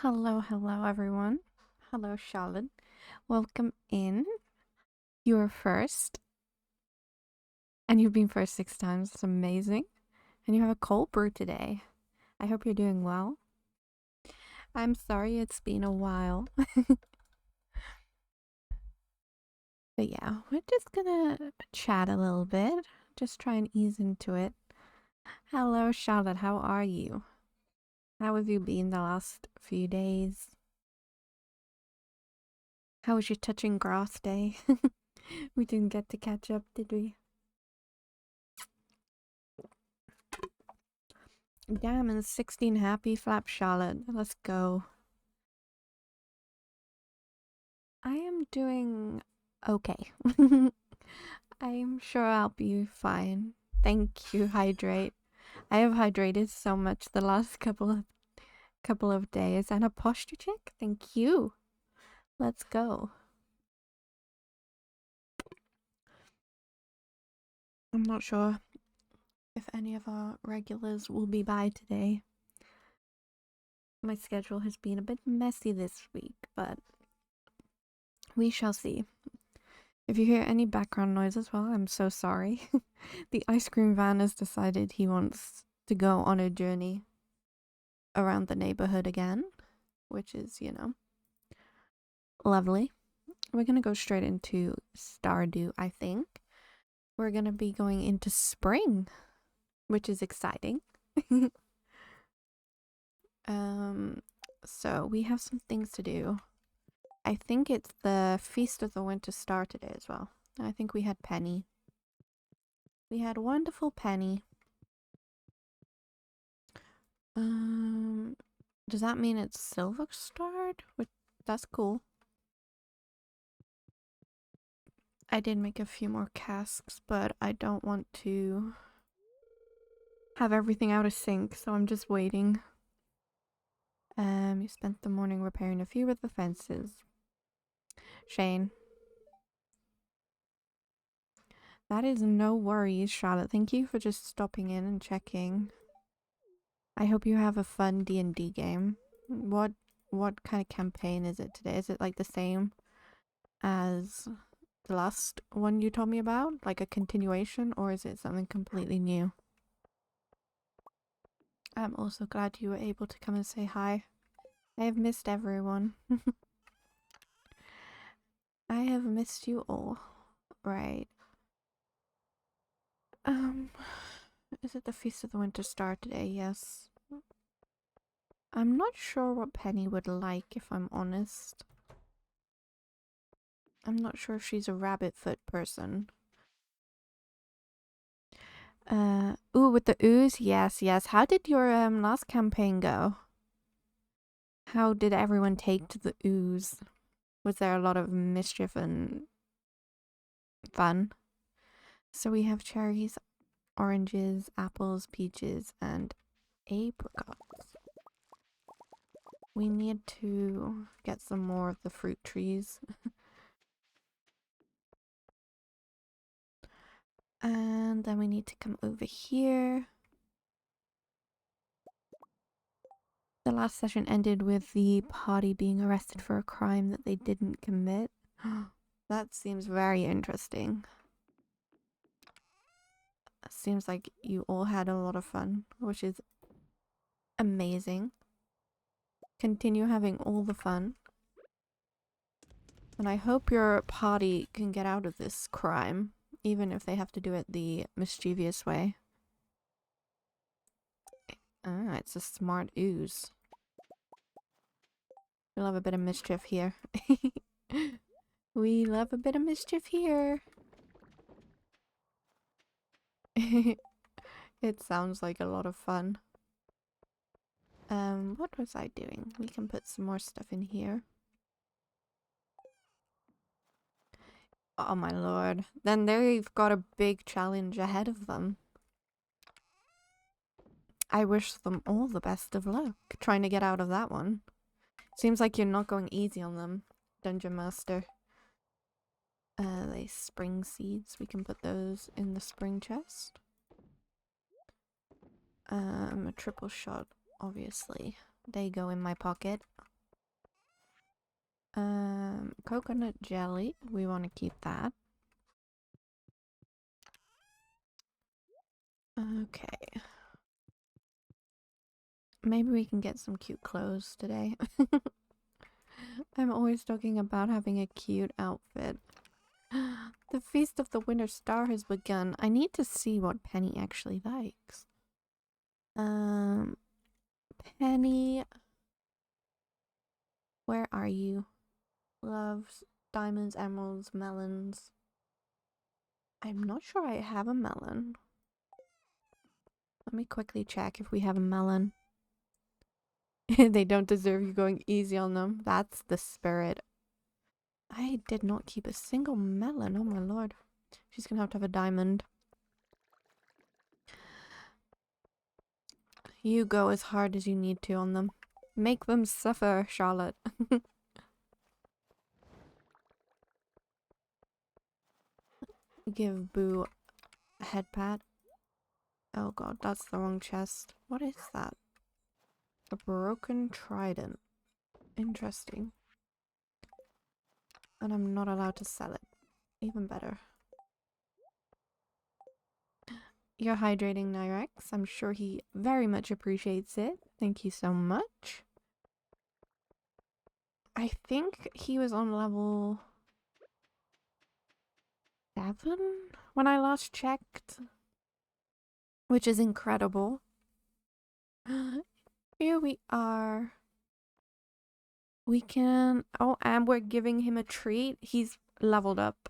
Hello, hello everyone. Hello, Charlotte. Welcome in. You're first, and you've been first 6 times. It's amazing. And you have a cold brew today. I hope you're doing well. I'm sorry it's been a while. But yeah, we're just gonna chat a little bit. Just try and ease into it. Hello, Charlotte. How are you? How have you been the last few days? How was your touching grass day? We didn't get to catch up, did we? Damn, and 16 happy flap Charlotte. Let's go. I am doing okay. I'm sure I'll be fine. Thank you, hydrate. I have hydrated so much the last couple of days. And a posture check? Thank you. Let's go. I'm not sure if any of our regulars will be by today. My schedule has been a bit messy this week, but we shall see. If you hear any background noise as well, I'm so sorry. The ice cream van has decided he wants to go on a journey around the neighborhood again, which is, lovely. We're gonna go straight into Stardew, I think. We're gonna be going into spring, which is exciting. So we have some things to do. I think it's the Feast of the Winter Star today as well. I think we had Penny. We had wonderful Penny. Does that mean it's silver starred? That's cool. I did make a few more casks, but I don't want to have everything out of sync, so I'm just waiting. You spent the morning repairing a few of the fences. Shane. That is no worries, Charlotte. Thank you for just stopping in and checking. I hope you have a fun D&D game. What kind of campaign is it today? Is it like the same as the last one you told me about? Like a continuation, or is it something completely new? I'm also glad you were able to come and say hi. I have missed everyone. I have missed you all. Right. Is it the Feast of the Winter Star today? Yes. I'm not sure what Penny would like, if I'm honest. I'm not sure if she's a rabbit foot person. Ooh, with the ooze? Yes, yes. How did your last campaign go? How did everyone take to the ooze? Was there a lot of mischief and fun? So we have cherries, oranges, apples, peaches, and apricots. We need to get some more of the fruit trees. And then we need to come over here. The last session ended with the party being arrested for a crime that they didn't commit. That seems very interesting. Seems like you all had a lot of fun, which is amazing. Continue having all the fun. And I hope your party can get out of this crime, even if they have to do it the mischievous way. Ah, it's a smart ooze. We love a bit of mischief here. We love a bit of mischief here. It sounds like a lot of fun. What was I doing? We can put some more stuff in here. Oh my lord. Then they've got a big challenge ahead of them. I wish them all the best of luck trying to get out of that one. Seems like you're not going easy on them, Dungeon Master. They spring seeds. We can put those in the spring chest. A triple shot, obviously. They go in my pocket. Coconut jelly. We want to keep that. Okay. Maybe we can get some cute clothes today. I'm always talking about having a cute outfit. The Feast of the Winter Star has begun. I need to see what Penny actually likes. Penny, where are you? Loves diamonds, emeralds, melons. I'm not sure I have a melon. Let me quickly check if we have a melon. They don't deserve you going easy on them. That's the spirit. I did not keep a single melon. Oh my lord. She's gonna have to have a diamond. You go as hard as you need to on them. Make them suffer, Charlotte. Give Boo a head pat. Oh god, that's the wrong chest. What is that? A broken trident. Interesting. And I'm not allowed to sell it. Even better. You're hydrating Nyrex. I'm sure he very much appreciates it. Thank you so much. I think he was on level 7 when I last checked. Which is incredible. Here we are. We can... Oh, and we're giving him a treat. He's leveled up.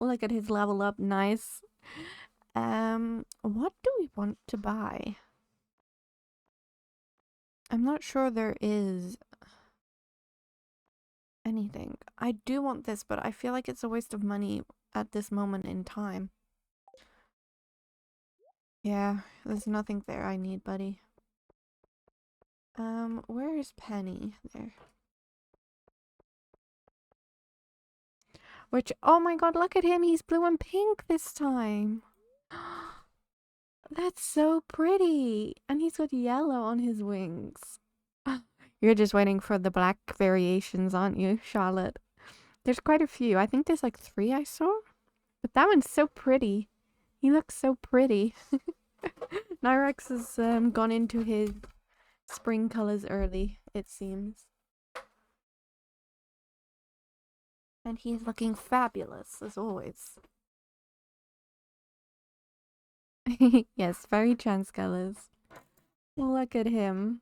Look at his level up. Nice. What do we want to buy? I'm not sure there is anything. I do want this, but I feel like it's a waste of money at this moment in time. Yeah, there's nothing there I need, buddy. Where is Penny? There. Which, oh my god, look at him. He's blue and pink this time. That's so pretty. And he's got yellow on his wings. You're just waiting for the black variations, aren't you, Charlotte? There's quite a few. I think there's like 3 I saw. But that one's so pretty. He looks so pretty. Nyrex has gone into his spring colors early, it seems. And he's looking fabulous, as always. Yes, very trans colors. Look at him.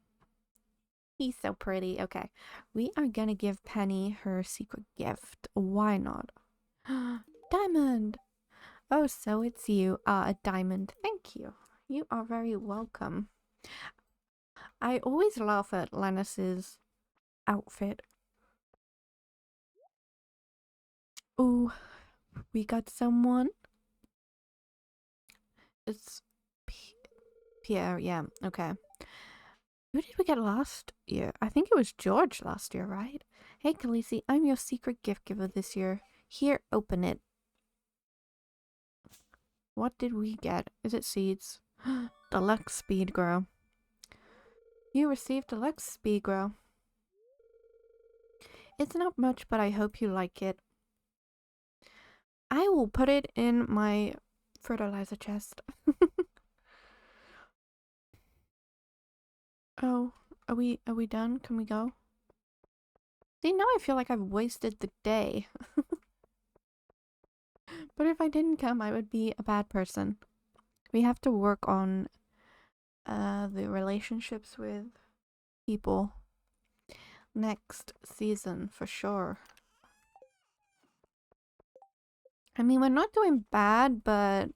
He's so pretty. Okay, we are gonna give Penny her secret gift. Why not? Diamond! Oh, so it's you. A diamond. Thank you. You are very welcome. I always laugh at Lannis's outfit. Oh, we got someone. It's Pierre, yeah, okay. Who did we get last year? I think it was George last year, right? Hey, Khaleesi, I'm your secret gift giver this year. Here, open it. What did we get? Is it seeds? Deluxe speed grow. You received deluxe speed grow. It's not much, but I hope you like it. I will put it in my fertilizer chest. Oh, are we done? Can we go? See, now I feel like I've wasted the day. But if I didn't come, I would be a bad person. We have to work on the relationships with people next season for sure. I mean, we're not doing bad, but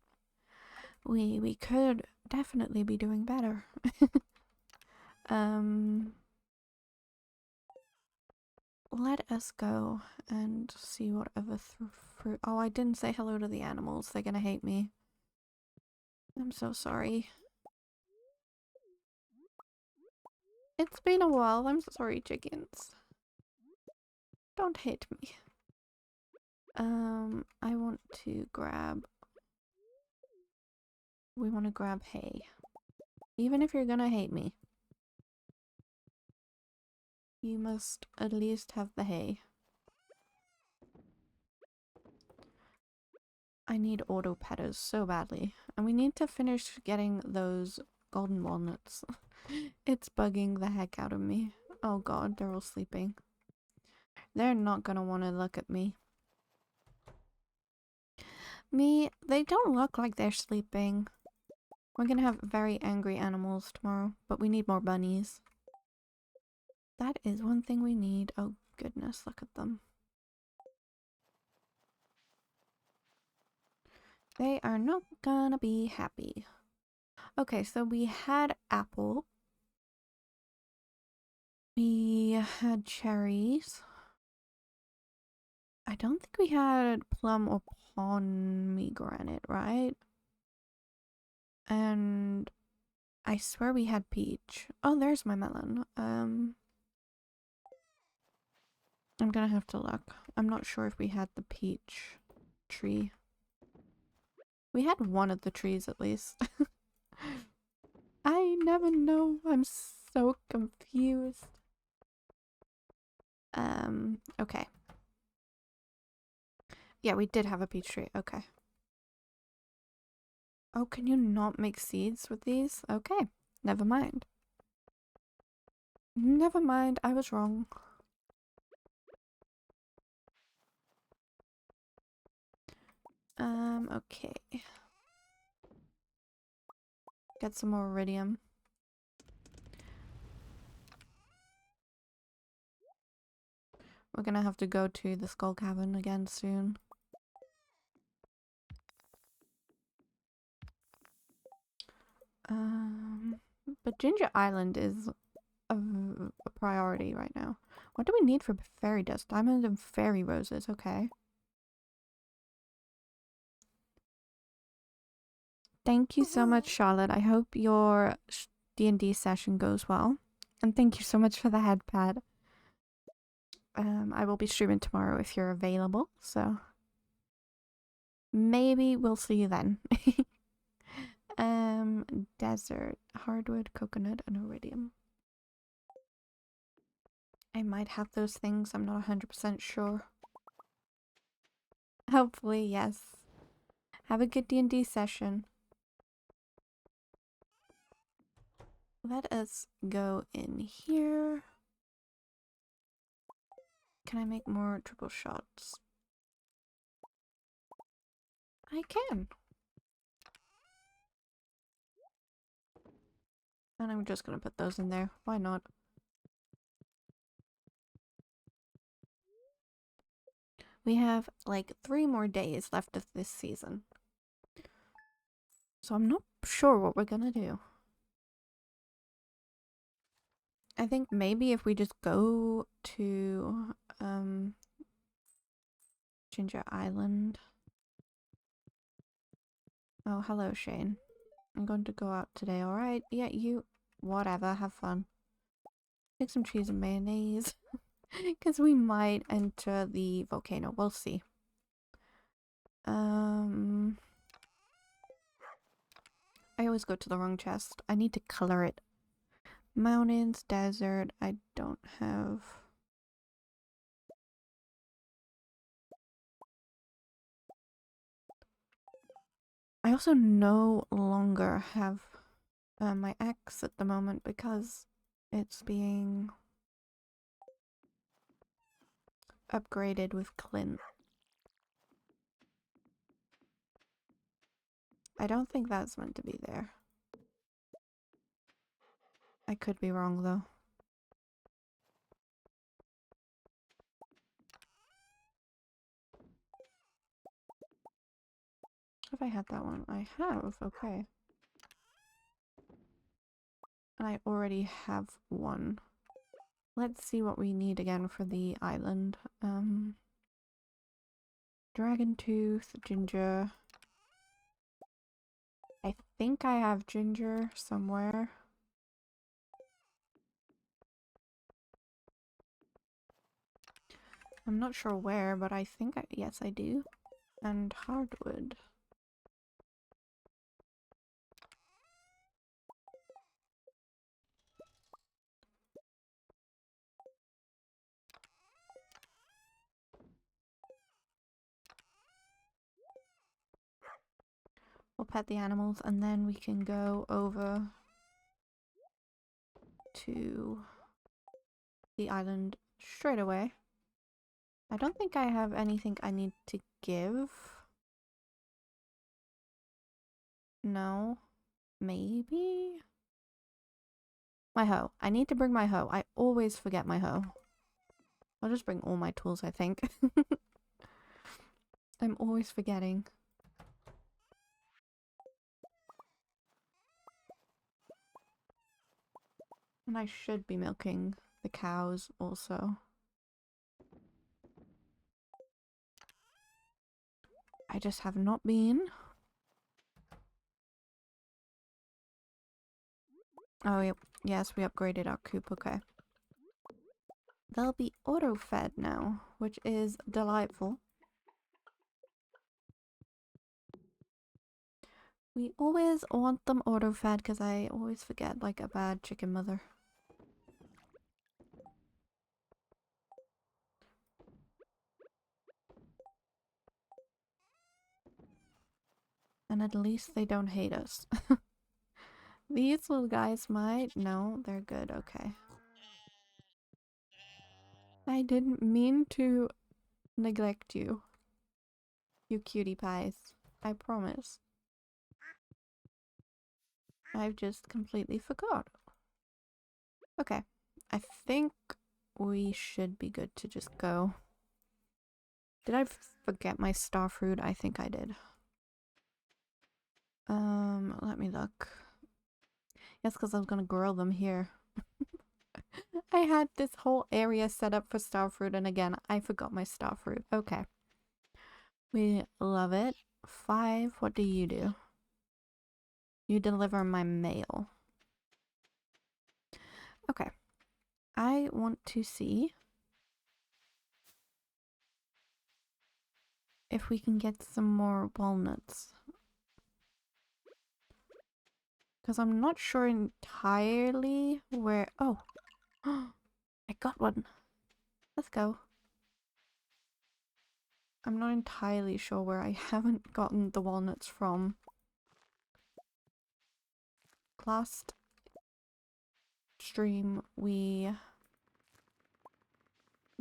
we could definitely be doing better. Let us go and see whatever fruit. Oh, I didn't say hello to the animals. They're gonna hate me. I'm so sorry. It's been a while. I'm sorry, chickens. Don't hate me. I want to grab... We want to grab hay. Even if you're gonna hate me, you must at least have the hay. I need auto petters so badly. And we need to finish getting those golden walnuts. It's bugging the heck out of me. Oh god, they're all sleeping. They're not gonna want to look at me. They don't look like they're sleeping. We're gonna have very angry animals tomorrow, but we need more bunnies. That is one thing we need. Oh goodness, look at them. They are not gonna be happy. Okay, so we had apple. We had cherries. I don't think we had plum or pomegranate, right? And I swear we had peach. Oh, there's my melon. I'm gonna have to look. I'm not sure if we had the peach tree. We had one of the trees at least. I never know. I'm so confused. Okay. Yeah, we did have a peach tree. Okay. Oh, can you not make seeds with these? Okay. Never mind. Never mind. I was wrong. Okay. Get some more iridium. We're gonna have to go to the Skull Cavern again soon. But Ginger Island is a priority right now. What do we need for fairy dust? Diamond and fairy roses, okay. Thank you so much, Charlotte. I hope your D&D session goes well. And thank you so much for the head pad. I will be streaming tomorrow if you're available, so maybe we'll see you then. Desert, hardwood, coconut, and iridium. I might have those things, I'm not 100% sure. Hopefully, yes. Have a good D&D session. Let us go in here. Can I make more triple shots? I can. And I'm just gonna put those in there. Why not? We have like 3 more days left of this season. So I'm not sure what we're gonna do. I think maybe if we just go to Ginger Island. Oh, hello, Shane. I'm going to go out today, alright? Yeah, you... Whatever, have fun. Take some cheese and mayonnaise. Because we might enter the volcano. We'll see. I always go to the wrong chest. I need to color it. Mountains, desert, I don't have... I also no longer have my axe at the moment because it's being upgraded with Clint. I don't think that's meant to be there. I could be wrong though. Have I had that one? I have, okay. And I already have one. Let's see what we need again for the island. Dragon tooth, ginger. I think I have ginger somewhere. I'm not sure where, but I think yes, I do. And hardwood. We'll pet the animals and then we can go over to the island straight away. I don't think I have anything I need to give. No. Maybe? My hoe. I need to bring my hoe. I always forget my hoe. I'll just bring all my tools, I think. I'm always forgetting. And I should be milking the cows also. I just have not been. Oh, yep. Yes, we upgraded our coop. Okay. They'll be auto-fed now, which is delightful. We always want them auto-fed because I always forget, like a bad chicken mother. And at least they don't hate us. These little guys might. No, they're good. Okay. I didn't mean to neglect you. You cutie pies. I promise. I've just completely forgot. Okay. I think we should be good to just go. Did I forget my star fruit? I think I did. Let me look. Yes, because I was gonna grill them here. I had this whole area set up for star fruit, and again, I forgot my star fruit. Okay. We love it. 5, what do? You deliver my mail. Okay. I want to see if we can get some more walnuts. Because I'm not sure entirely where... Oh! I got one! Let's go. I'm not entirely sure where I haven't gotten the walnuts from. Last stream, we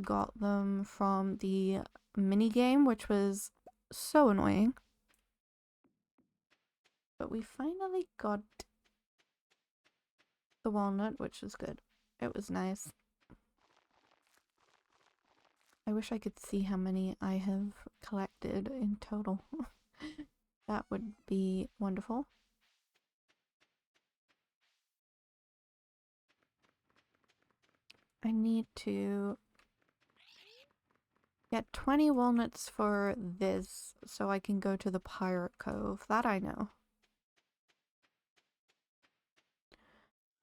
got them from the mini game, which was so annoying. But we finally got the walnut, which was good. It was nice. I wish I could see how many I have collected in total. That would be wonderful. I need to get 20 walnuts for this so I can go to the Pirate Cove. That I know.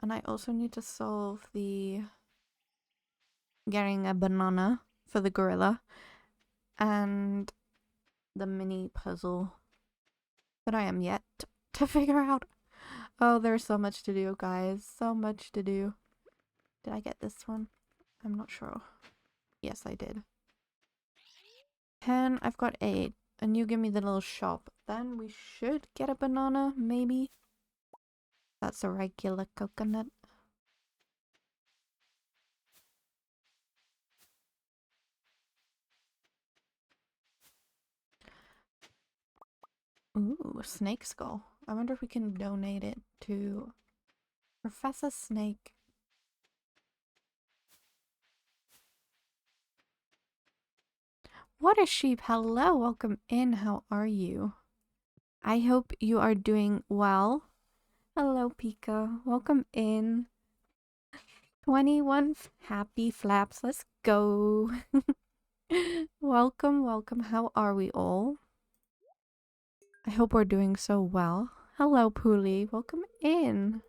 And I also need to solve the getting a banana for the gorilla and the mini puzzle that I am yet to figure out. Oh, there's so much to do, guys. So much to do. Did I get this one? I'm not sure. Yes, I did. 10, I've got 8. And you give me the little shop. Then we should get a banana, maybe. That's a regular coconut. Ooh, snake skull. I wonder if we can donate it to Professor Snake. What a sheep. Hello, welcome in. How are you? I hope you are doing well. Hello, Pika. Welcome in. 21 happy flaps. Let's go. Welcome, welcome. How are we all? I hope we're doing so well. Hello, Puli. Welcome in.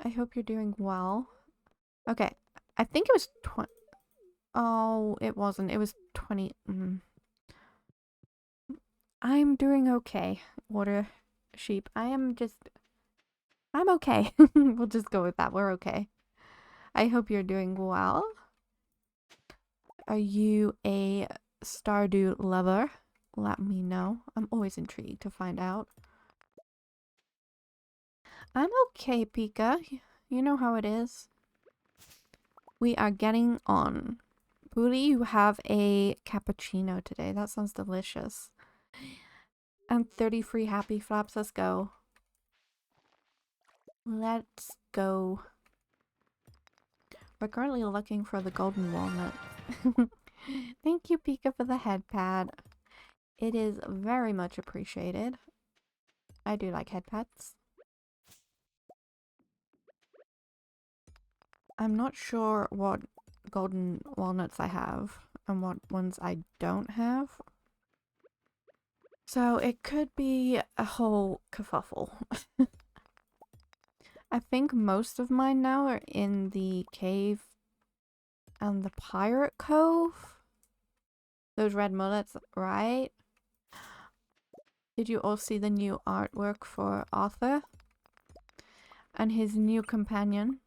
I hope you're doing well. Okay. I think it was 20. Oh, it wasn't. It was 20. I'm doing okay, water sheep. I'm okay. We'll just go with that. We're okay. I hope you're doing well. Are you a Stardew lover? let me know. I'm always intrigued to find out. I'm okay, Pika. You know how it is. We are getting on. Booty, you have a cappuccino today. That sounds delicious. And 30 free happy flaps. Let's go. Let's go. We're currently looking for the golden walnut. Thank you, Pika, for the head pad. It is very much appreciated. I do like head pads. I'm not sure what golden walnuts I have and what ones I don't have. So it could be a whole kerfuffle. I think most of mine now are in the cave and the pirate cove. Those red mullets, right? Did you all see the new artwork for Arthur and his new companion?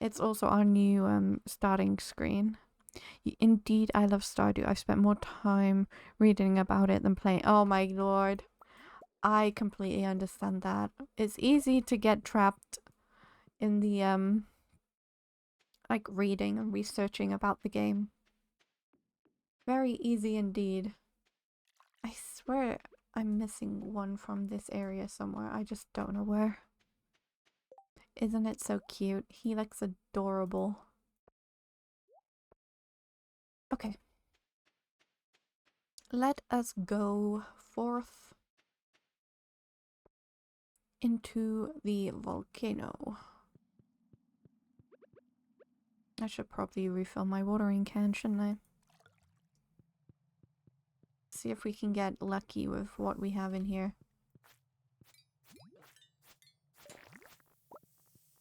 It's also our new starting screen. Indeed, I love Stardew. I've spent more time reading about it than playing. Oh my lord. I completely understand that. It's easy to get trapped in the like reading and researching about the game. Very easy indeed. I swear I'm missing one from this area somewhere. I just don't know where. Isn't it so cute? He looks adorable. Okay. Let us go forth into the volcano. I should probably refill my watering can, shouldn't I? See if we can get lucky with what we have in here.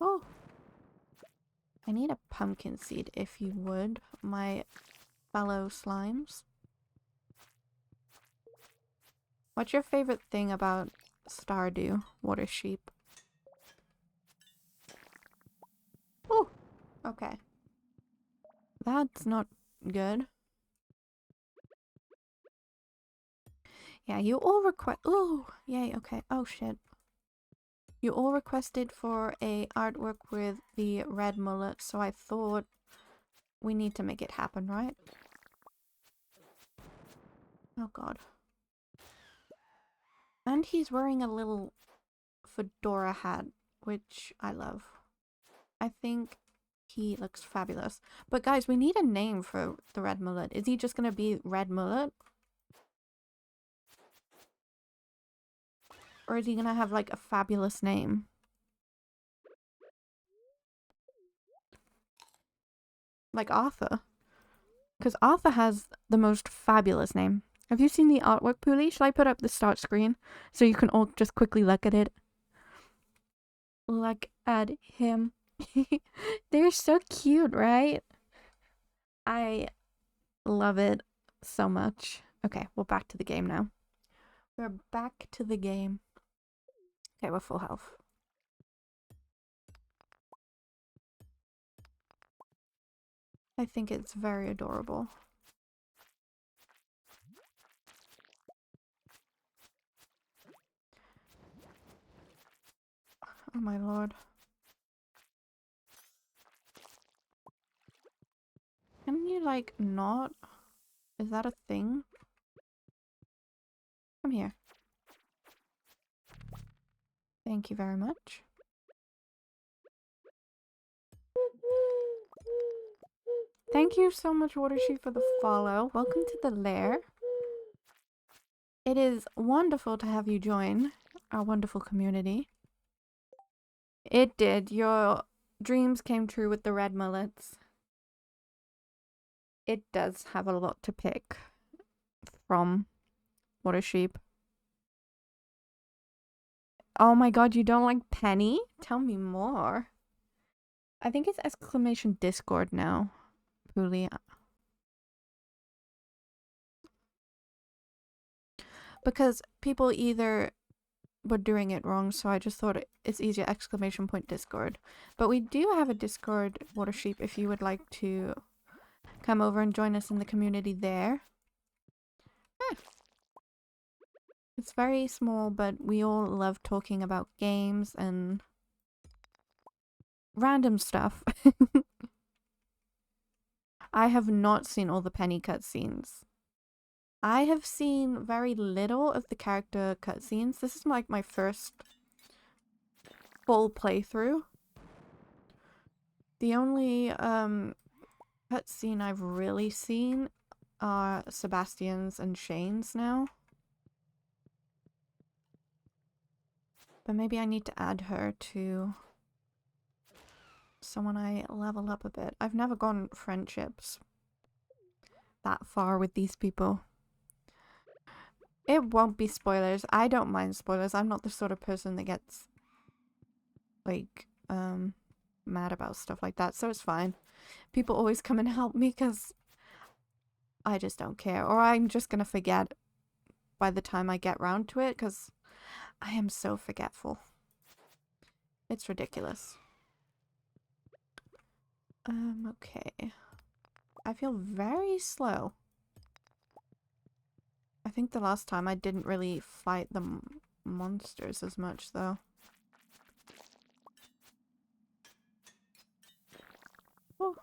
Oh! I need a pumpkin seed, if you would, my fellow slimes. What's your favorite thing about Stardew, Water Sheep? Oh! Okay. That's not good. Yeah, you all request- oh! Yay, okay. Oh shit. You all requested for a artwork with the red mullet, so I thought we need to make it happen, right? Oh god. And he's wearing a little fedora hat, which I love. I think he looks fabulous. But guys, we need a name for the red mullet. Is he just gonna be Red Mullet? Or is he gonna have like a fabulous name? Like Arthur. Because Arthur has the most fabulous name. Have you seen the artwork, Puli? Shall I put up the start screen so you can all just quickly look at it? Look at him. They're so cute, right? I love it so much. Okay, we're back to the game now. We're back to the game. Okay, we're full health. I think it's very adorable. Oh my lord. Can you like not? Is that a thing? Come here. Thank you very much. Thank you so much, Watersheet, for the follow. Welcome to the lair. It is wonderful to have you join our wonderful community. It did. Your dreams came true with the red mullets. It does have a lot to pick from Watersheep. Oh my god, you don't like Penny? Tell me more. I think it's exclamation Discord now, Puli. Because people either were doing it wrong, so I just thought it's easier exclamation point Discord. But we do have a Discord, Watersheep, if you would like to come over and join us in the community there. It's very small, but we all love talking about games and random stuff. I have not seen all the Penny cutscenes. I have seen very little of the character cutscenes. This is like my first full playthrough. The only cutscene I've really seen are Sebastian's and Shane's now. But maybe I need to add her to someone I level up a bit. I've never gone friendships that far with these people. It won't be spoilers. I don't mind spoilers. I'm not the sort of person that gets like mad about stuff like that, so it's fine. People always come and help me because I just don't care, or I'm just gonna forget by the time I get round to it because I am so forgetful. It's ridiculous. Okay. I feel very slow. I think the last time I didn't really fight the monsters as much though. Oh.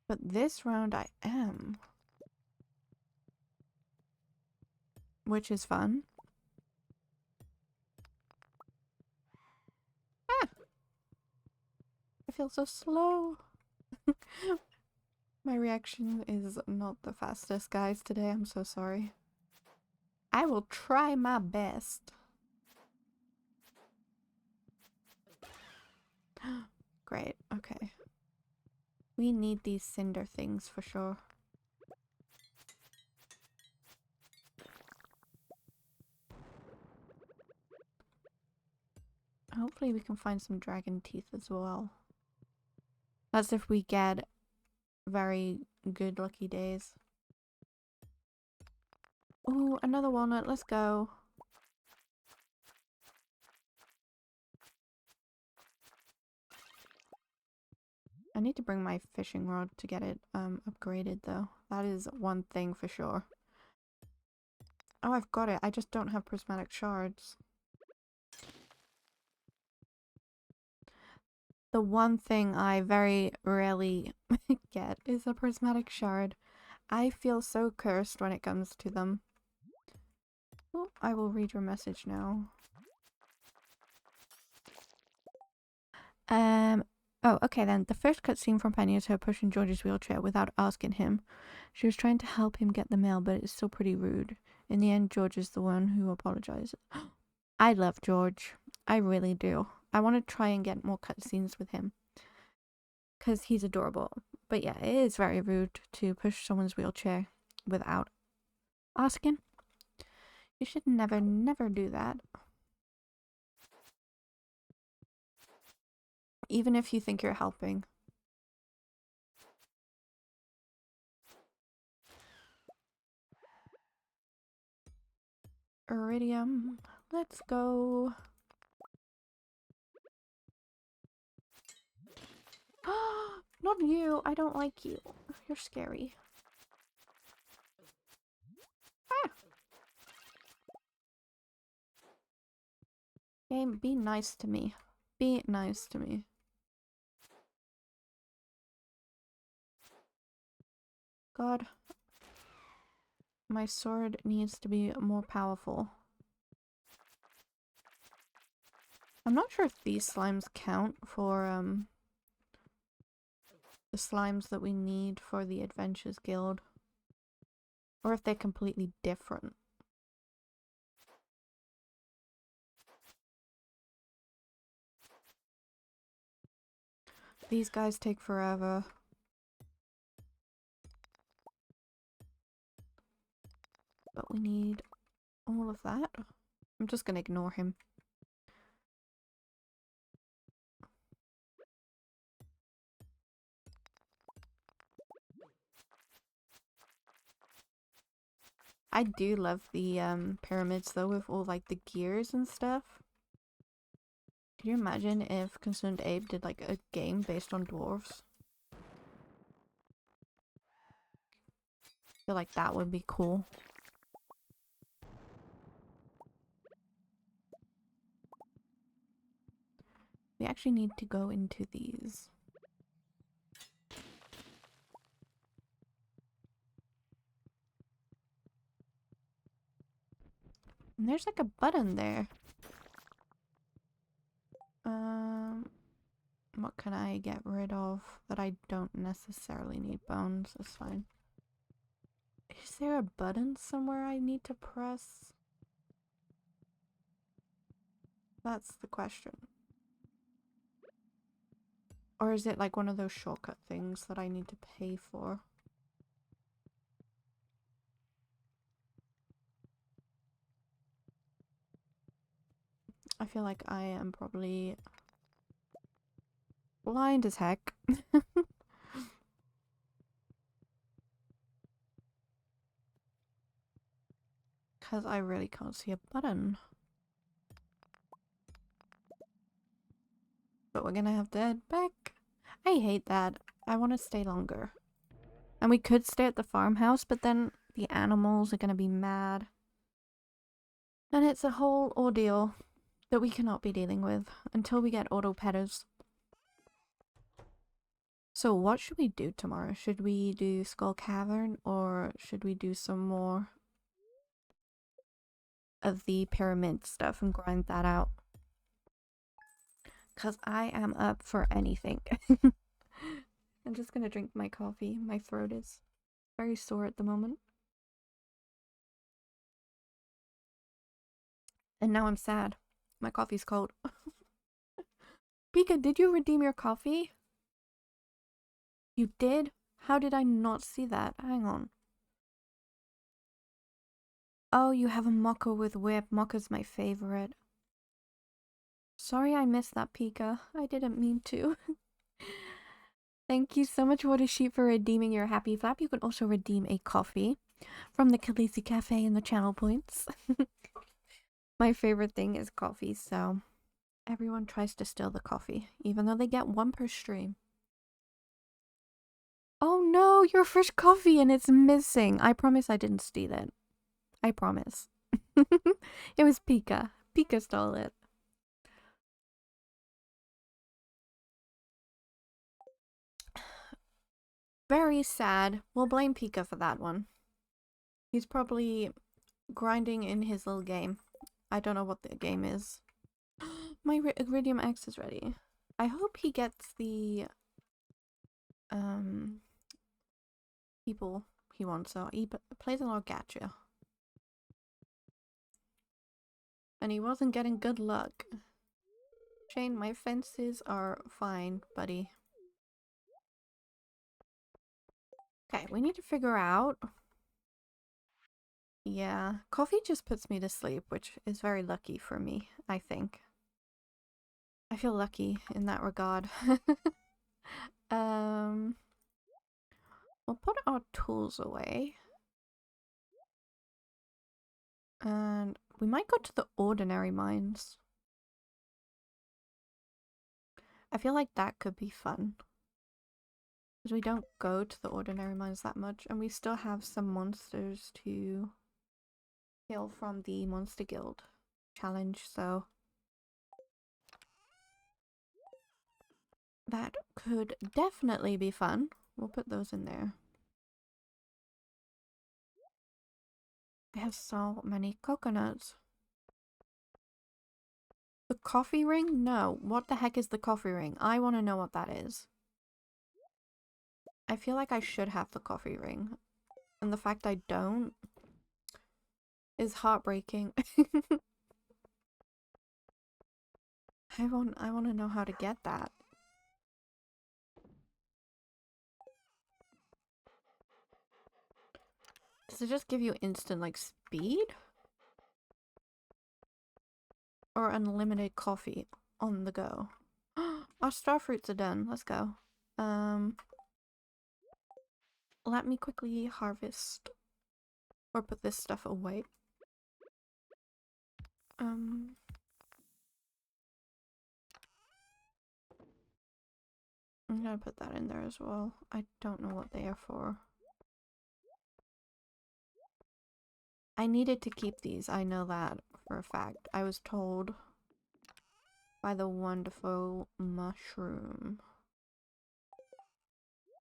But this round I am. Which is fun. Ah! I feel so slow. My reaction is not the fastest, guys, today. I'm so sorry. I will try my best. Great, okay. We need these cinder things for sure. Hopefully we can find some dragon teeth as well. That's if we get very good lucky days. Ooh, another walnut, let's go. I need to bring my fishing rod to get it upgraded though. That is one thing for sure. Oh, I've got it. I just don't have prismatic shards. The one thing I very rarely get is a prismatic shard. I feel so cursed when it comes to them. Oh, I will read your message now. Oh, okay then. The first cutscene from Penny is her pushing George's wheelchair without asking him. She was trying to help him get the mail, but it's still pretty rude. In the end, George is the one who apologizes. I love George. I really do. I want to try and get more cutscenes with him. Because he's adorable. But yeah, it is very rude to push someone's wheelchair without asking. You should never, never do that. Even if you think you're helping. Iridium. Let's go. Not you. I don't like you. You're scary. Ah. Game, be nice to me. Be nice to me. God. My sword needs to be more powerful. I'm not sure if these slimes count for, the slimes that we need for the Adventures Guild. Or if they're completely different. These guys take forever. But we need all of that. I'm just gonna ignore him. I do love the pyramids though, with all like the gears and stuff. Can you imagine if Concerned Ape did like a game based on dwarves? feel like that would be cool. We actually need to go into these. And there's like a button there. What can I get rid of that I don't necessarily need? Bones, that's fine. Is there a button somewhere I need to press? That's the question. Or is it like one of those shortcut things that I need to pay for? I feel like I am probably blind as heck. Because I really can't see a button. But we're gonna have to head back. I hate that. I want to stay longer. And we could stay at the farmhouse, but then the animals are gonna be mad. And it's a whole ordeal that we cannot be dealing with until we get auto petters. So what should we do tomorrow? Should we do Skull Cavern or should we do some more of the pyramid stuff and grind that out? Because I am up for anything. I'm just gonna drink my coffee. My throat is very sore at the moment. And now I'm sad. My coffee's cold. Pika, did you redeem your coffee? You did? How did I not see that? Hang on. Oh, you have a mocha with whip. Mocha's my favorite. Sorry I missed that, Pika. I didn't mean to. Thank you so much, What a Sheep, for redeeming your happy flap. You can also redeem a coffee from the Khaleesi Cafe in the channel points. My favorite thing is coffee, so everyone tries to steal the coffee, even though they get one per stream. Oh no, your fresh coffee and it's missing. I promise I didn't steal it. I promise. It was Pika. Pika stole it. Very sad. We'll blame Pika for that one. He's probably grinding in his little game. I don't know what the game is. My Iridium X is ready. I hope he gets the people he wants. So he plays a lot of gacha. And he wasn't getting good luck. Shane, my fences are fine, buddy. Okay, we need to figure out. Yeah, coffee just puts me to sleep, which is very lucky for me, I think. I feel lucky in that regard. We'll put our tools away. And we might go to the ordinary mines. I feel like that could be fun. Because we don't go to the ordinary mines that much, and we still have some monsters to kill from the Monster Guild challenge, so that could definitely be fun. We'll put those in there. I have so many coconuts. The coffee ring? No. What the heck is the coffee ring? I want to know what that is. I feel like I should have the coffee ring. And the fact I don't is heartbreaking. I want to know how to get that. Does it just give you instant like speed? Or unlimited coffee on the go? Our star fruits are done. Let's go. Let me quickly harvest or put this stuff away. I'm gonna put that in there as well. I don't know what they are for. I needed to keep these. I know that for a fact. I was told by the wonderful mushroom.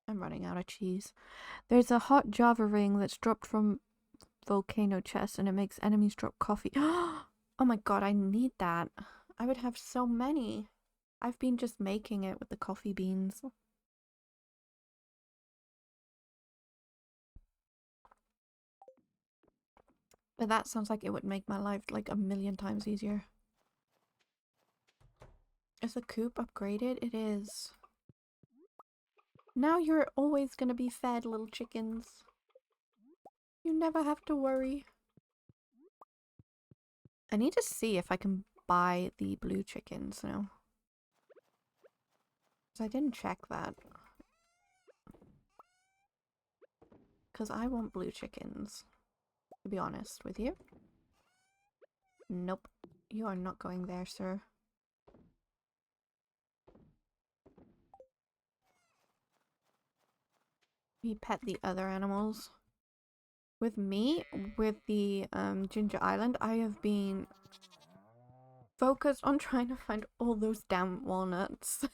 I'm running out of cheese. There's a hot Java ring that's dropped from volcano chest and it makes enemies drop coffee. Oh my god, I need that. I would have so many. I've been just making it with the coffee beans. But that sounds like it would make my life like a million times easier. Is the coop upgraded? It is. Now you're always gonna be fed, little chickens. You never have to worry. I need to see if I can buy the blue chickens now. Because I didn't check that. Because I want blue chickens, to be honest with you. Nope. You are not going there, sir. We pet the other animals. With me, with the Ginger Island, I have been focused on trying to find all those damn walnuts.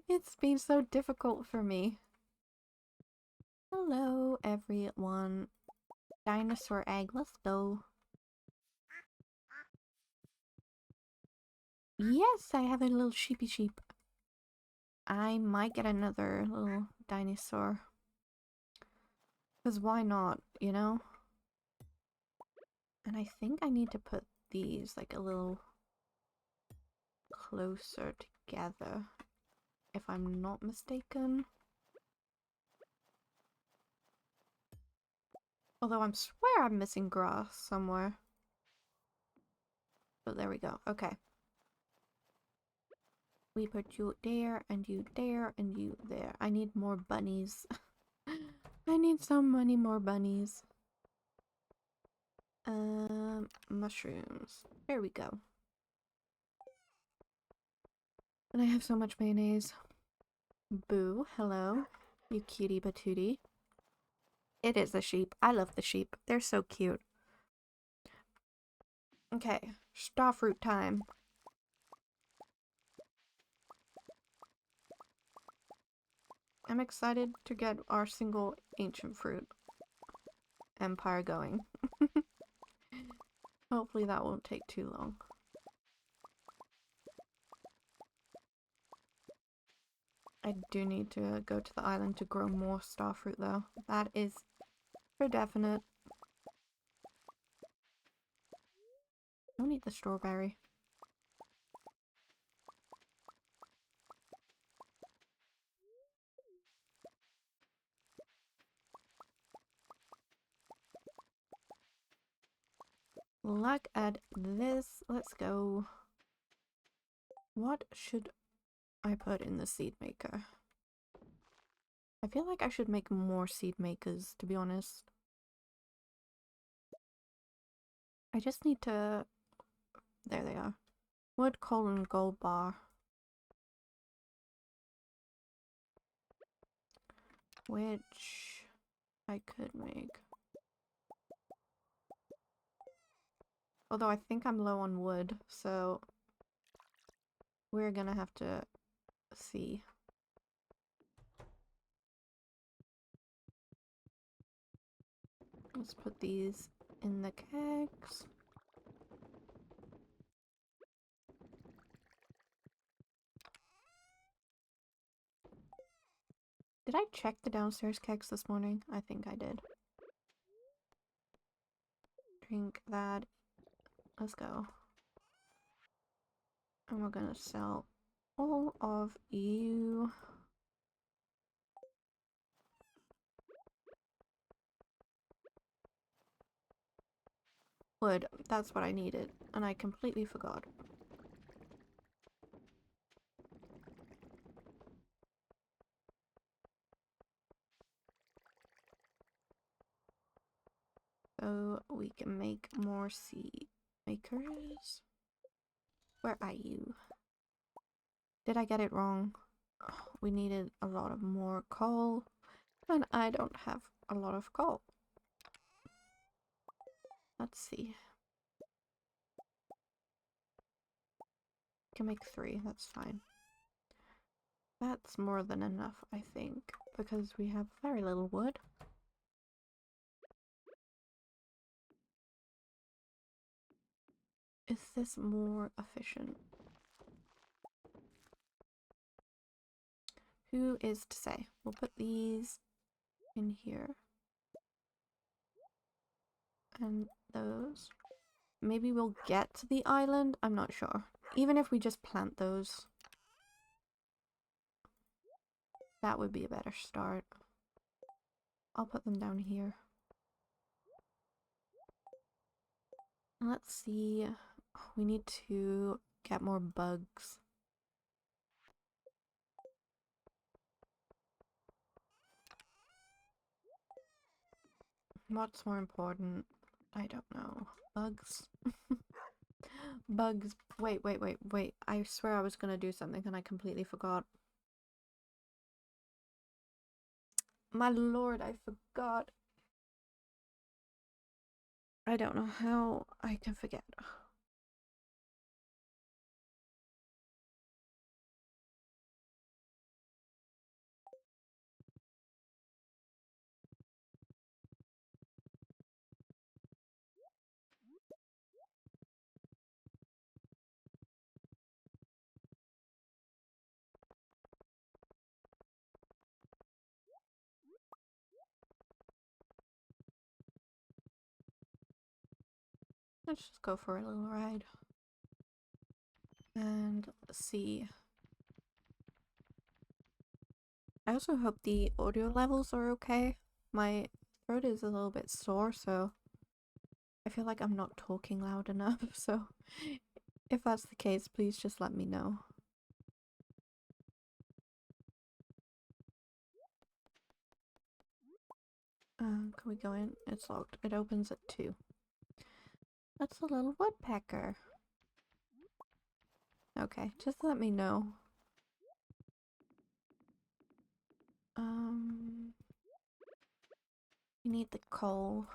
It's been so difficult for me. Hello, everyone. Dinosaur egg, let's go. Yes, I have a little sheepy sheep. I might get another little dinosaur. Because why not, you know? And I think I need to put these like a little closer together, if I'm not mistaken. Although I swear I'm missing grass somewhere. But there we go. Okay. We put you there, and you there, and you there. I need more bunnies. I need so many more bunnies. Mushrooms. There we go. And I have so much mayonnaise. Boo, hello. You cutie patootie. It is a sheep. I love the sheep. They're so cute. Okay, starfruit time. I'm excited to get our single ancient fruit empire going. Hopefully that won't take too long. I do need to go to the island to grow more starfruit though. That is for definite. Don't need the strawberry. Look at this. Let's go. What should I put in the seed maker? I feel like I should make more seed makers, to be honest. I just need to... There they are. Wood, coal, and gold bar. Which I could make. Although I think I'm low on wood, so we're gonna have to see. Let's put these in the kegs. Did I check the downstairs kegs this morning? I think I did. Drink that. Let's go. And we're gonna sell all of you. Wood. That's what I needed. And I completely forgot. So we can make more seed makers. Where are you? Did I get it wrong? We needed a lot of more coal. And I don't have a lot of coal. let's see. Can make 3, that's fine. That's more than enough, I think, because we have very little wood. Is this more efficient? Who is to say? We'll put these in here. And those. Maybe we'll get to the island? I'm not sure. Even if we just plant those, that would be a better start. I'll put them down here. Let's see. We need to get more bugs. What's more important? I don't know. Bugs? Bugs. Wait. I swear I was gonna do something and I completely forgot. My lord, I forgot. I don't know how I can forget. Let's just go for a little ride. And see. I also hope the audio levels are okay. My throat is a little bit sore, so I feel like I'm not talking loud enough, so if that's the case, please just let me know. Can we go in? It's locked. It opens at 2. That's a little woodpecker. Okay, just let me know. We need the coal.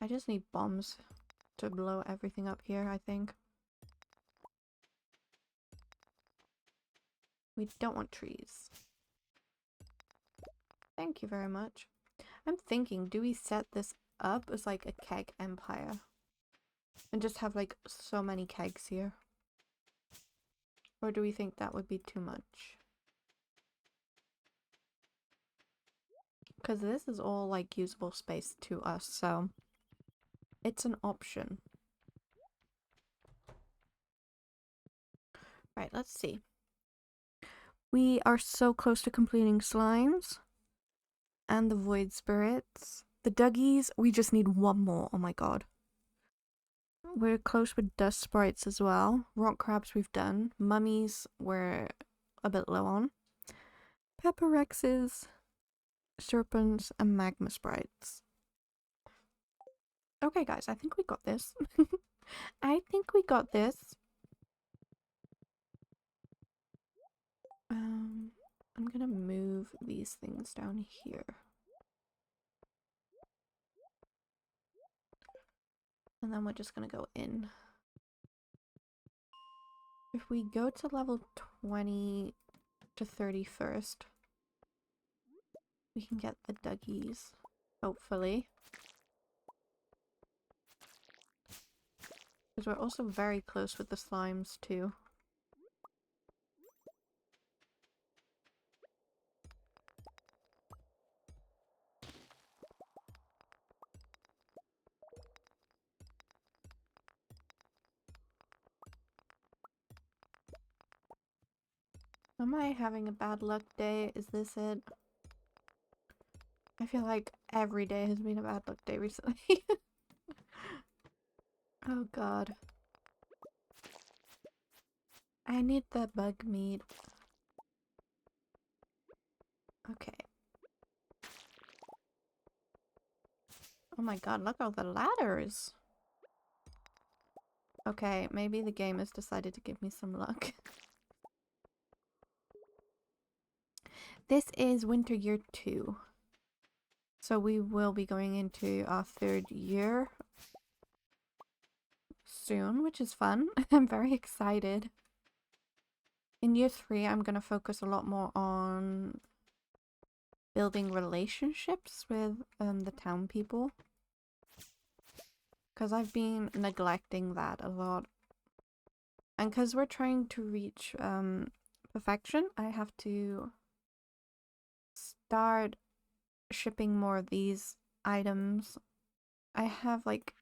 I just need bombs to blow everything up here, I think. We don't want trees. Thank you very much. I'm thinking, do we set this up as like a keg empire? And just have like so many kegs here? Or do we think that would be too much? Because this is all like usable space to us, so it's an option. Right, let's see. We are so close to completing slimes and the void spirits. The duggies, we just need 1 more. Oh my god. We're close with dust sprites as well. Rock crabs we've done. Mummies we're a bit low on. Pepperexes, serpents, and magma sprites. Okay guys, I think we got this. I think we got this. I'm gonna move these things down here. And then we're just gonna go in. If we go to level 20 to 31st, we can get the duggies, hopefully. Because we're also very close with the slimes too. Am I having a bad luck day? Is this it? I feel like every day has been a bad luck day recently. Oh god. I need the bug meat. Okay. Oh my god, look at all the ladders! Okay, maybe the game has decided to give me some luck. This is winter year 2. So we will be going into our 3rd year soon, which is fun. I'm very excited. In year 3, I'm going to focus a lot more on building relationships with the town people. Because I've been neglecting that a lot. And because we're trying to reach perfection, I have to start shipping more of these items. I have like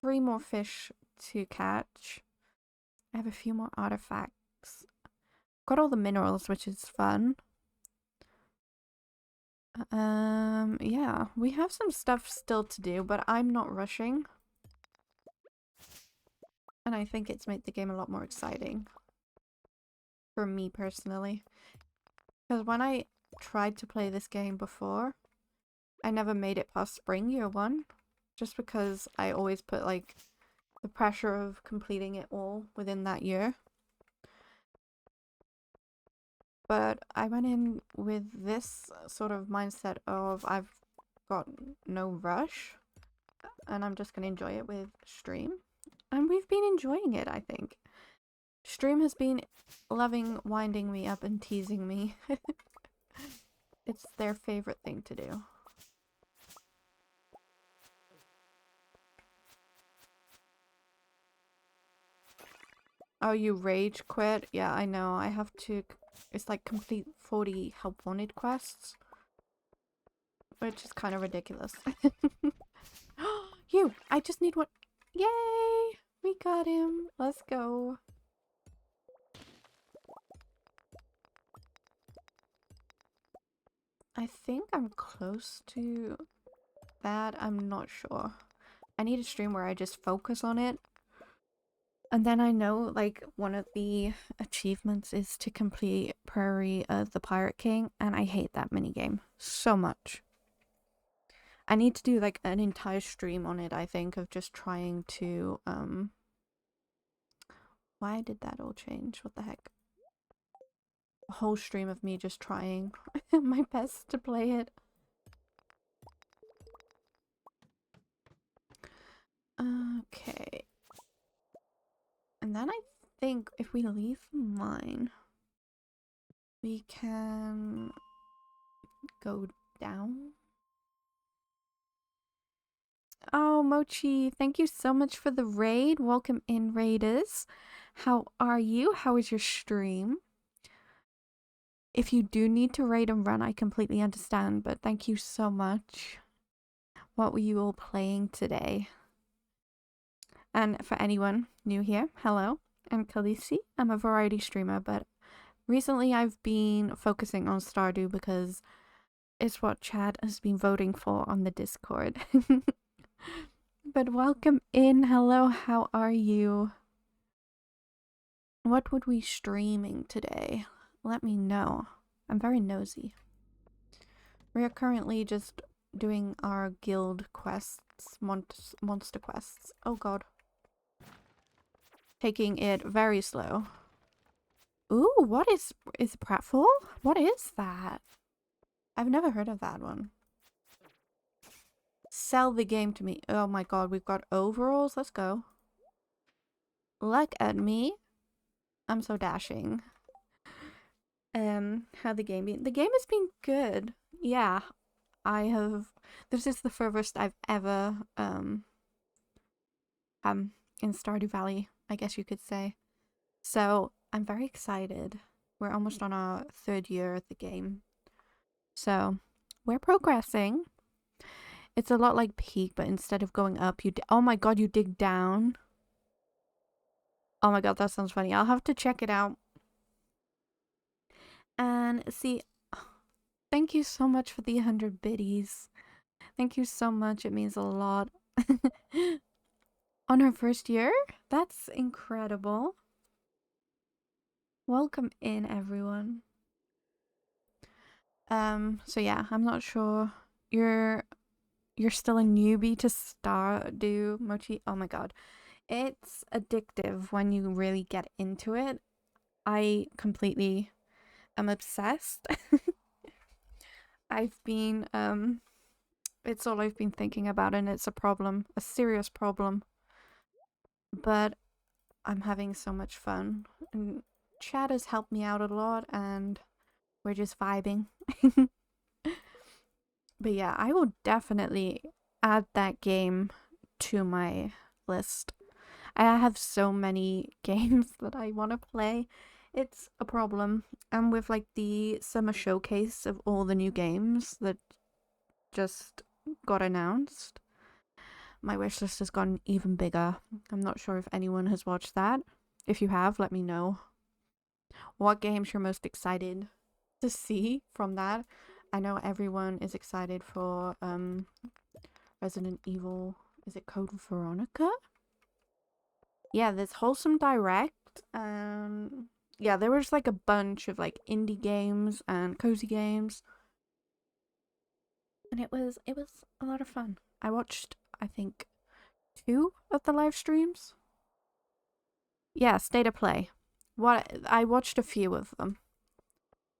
3 more fish to catch. I have a few more artifacts. Got all the minerals, which is fun. Yeah, we have some stuff still to do, but I'm not rushing. And I think it's made the game a lot more exciting. For me personally. Because when I tried to play this game before, I never made it past spring year 1. Just because I always put like the pressure of completing it all within that year. But I went in with this sort of mindset of I've got no rush and I'm just going to enjoy it with stream. And we've been enjoying it, I think. Stream has been loving winding me up and teasing me. It's their favorite thing to do. Oh, you rage quit? Yeah, I know. I have to... It's like complete 40 help wanted quests. Which is kind of ridiculous. You! I just need one. Yay! We got him. Let's go. I think I'm close to that. I'm not sure. I need a stream where I just focus on it. And then I know, like, one of the achievements is to complete Prairie of the Pirate King, and I hate that minigame so much. I need to do, like, an entire stream on it, I think, of just trying to, Why did that all change? What the heck? A whole stream of me just trying my best to play it. Okay. And then I think if we leave the mine, we can go down. Oh, Mochi, thank you so much for the raid. Welcome in, raiders. How are you? How is your stream? If you do need to raid and run, I completely understand, but thank you so much. What were you all playing today? And for anyone new here, hello, I'm Khaleesi. I'm a variety streamer, but recently I've been focusing on Stardew because it's what Chad has been voting for on the Discord. But welcome in. Hello, how are you? What would we streaming today? Let me know. I'm very nosy. We are currently just doing our guild quests, monster quests. Oh god. Taking it very slow. Ooh, what is pratfall? What is that? I've never heard of that one. Sell the game to me. Oh my god, we've got overalls. Let's go. Look at me. I'm so dashing. How the game been? The game has been good. Yeah, I have. This is the furthest I've ever in Stardew Valley, I guess you could say. So I'm very excited. We're almost on our 3rd year of the game, so we're progressing. It's a lot like Peak, but instead of going up, oh my god, you dig down. Oh my god, that sounds funny. I'll have to check it out. And see, thank you so much for the 100 biddies. Thank you so much. It means a lot. On her 1st year? That's incredible. Welcome in, everyone. So yeah, I'm not sure. You're still a newbie to Stardew, Mochi. Oh my god. It's addictive when you really get into it. I completely am obsessed. I've been It's all I've been thinking about, and it's a problem, a serious problem. But I'm having so much fun, and chat has helped me out a lot, and we're just vibing. But yeah, I will definitely add that game to my list. I have so many games that I want to play. It's a problem. And with like the summer showcase of all the new games that just got announced, my wish list has gotten even bigger. I'm not sure if anyone has watched that. If you have, let me know what games you're most excited to see from that. I know everyone is excited for Resident Evil. Is it Code Veronica? Yeah, this Wholesome Direct. Yeah, there was like a bunch of like indie games and cozy games. And it was a lot of fun. I watched, I think, 2 of the live streams. Yeah, State of Play. I watched a few of them.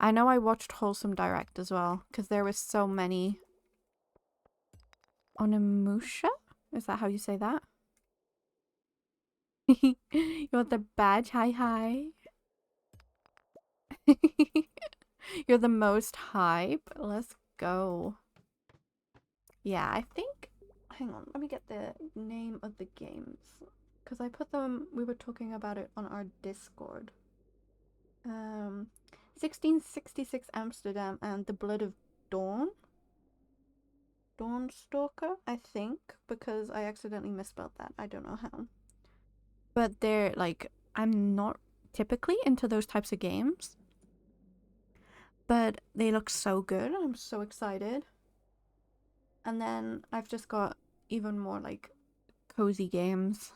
I know I watched Wholesome Direct as well, because there was so many. Onimusha? Is that how you say that? You want the badge? Hi, hi. You're the most hype. Let's go. Yeah, I think. Hang on, let me get the name of the games. Because I put them. We were talking about it on our Discord. 1666 Amsterdam and The Blood of Dawn. Dawnstalker, I think, because I accidentally misspelled that. I don't know how. But they're like, I'm not typically into those types of games. But they look so good. I'm so excited. And then I've just got even more like cozy games.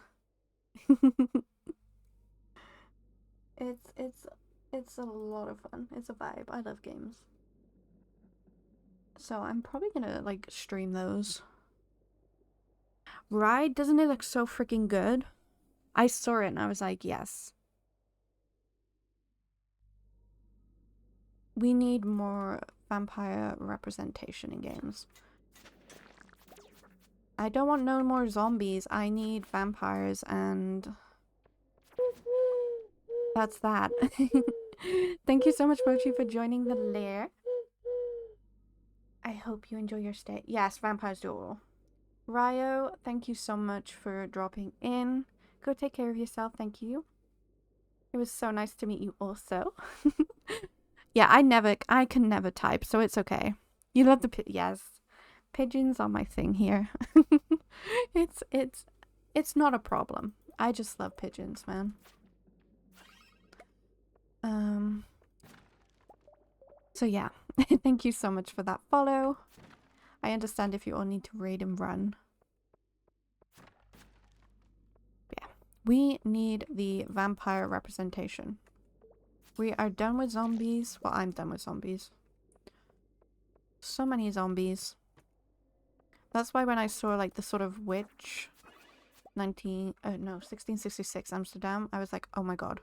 It's a lot of fun. It's a vibe. I love games. So I'm probably gonna like stream those. Ride, doesn't it look so freaking good? I saw it and I was like, yes. We need more vampire representation in games. I don't want no more zombies. I need vampires, and that's that. Thank you so much, Mochi, for joining the lair. I hope you enjoy your stay. Yes, vampires do all. Ryo, thank you so much for dropping in. Go take care of yourself. Thank you. It was so nice to meet you also. Yeah, I can never type, so it's okay. You love the yes. Pigeons are my thing here. It's not a problem. I just love pigeons, man. So yeah, thank you so much for that follow. I understand if you all need to raid and run. Yeah, we need the vampire representation. We are done with zombies. Well, I'm done with zombies. So many zombies. That's why when I saw like the sort of witch 1666 Amsterdam, I was like, oh my god.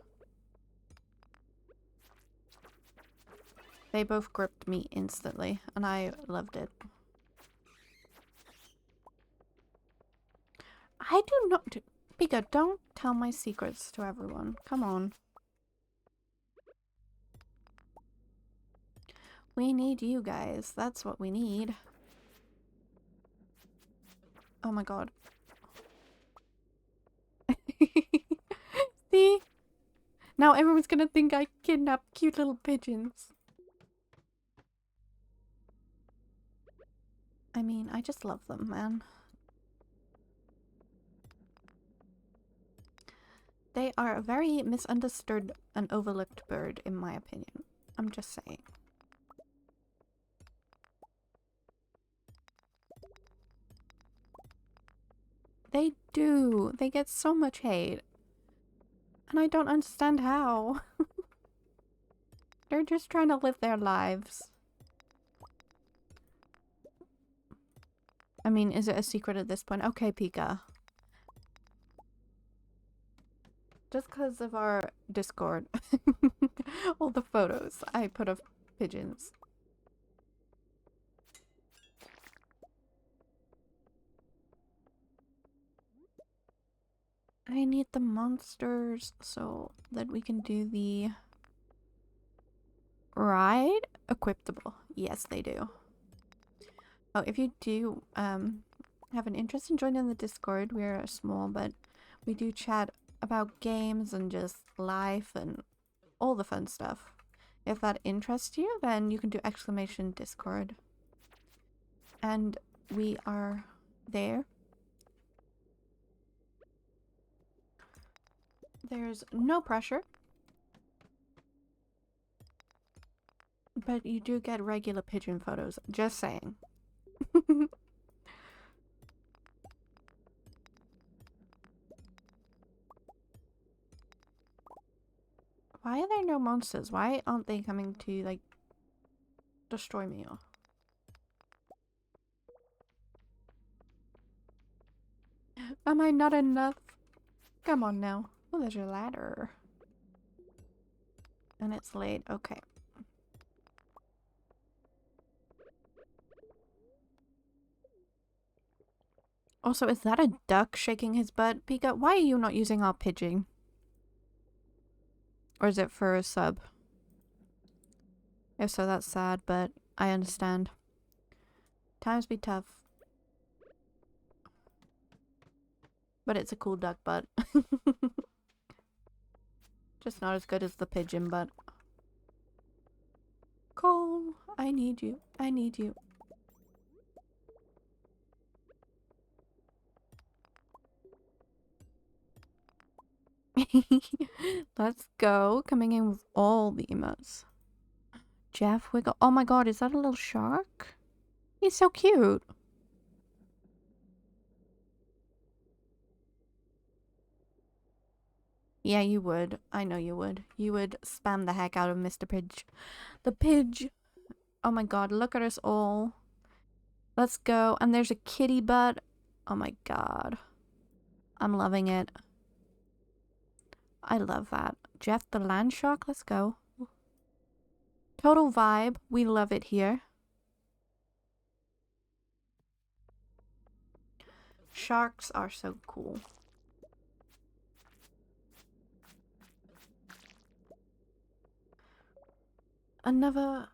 They both gripped me instantly, and I loved it. I do not... Pika, don't tell my secrets to everyone. Come on. We need you guys. That's what we need. Oh my god. See? Now everyone's gonna think I kidnapped cute little pigeons. I mean, I just love them, man. They are a very misunderstood and overlooked bird, in my opinion. I'm just saying. They do. They get so much hate. And I don't understand how. They're just trying to live their lives. I mean, is it a secret at this point? Okay, Pika. Just because of our Discord. All the photos I put of pigeons. I need the monsters so that we can do the ride. Equipable. Yes, they do. Oh, if you do have an interest in joining the Discord, we're small, but we do chat about games and just life and all the fun stuff. If that interests you, then you can do exclamation Discord. And we are there. There's no pressure. But you do get regular pigeon photos. Just saying. Why are there no monsters? Why aren't they coming to, like, destroy me? Am I not enough? Come on now. Oh, there's your ladder. And it's late. Okay. Also, is that a duck shaking his butt? Pika, why are you not using our pigeon? Or is it for a sub? If so, that's sad, but I understand. Times be tough. But it's a cool duck butt. Just not as good as the pigeon butt. Cole, I need you. I need you. Let's go. Coming in with all the emotes. Jeff Wiggle. Oh my god, is that a little shark? He's so cute. Yeah, you would. I know you would. You would spam the heck out of Mr. Pidge. The Pidge. Oh my god, look at us all. Let's go. And there's a kitty butt. Oh my god. I'm loving it. I love that. Jeff the land shark. Let's go. Total vibe. We love it here. Sharks are so cool. Another,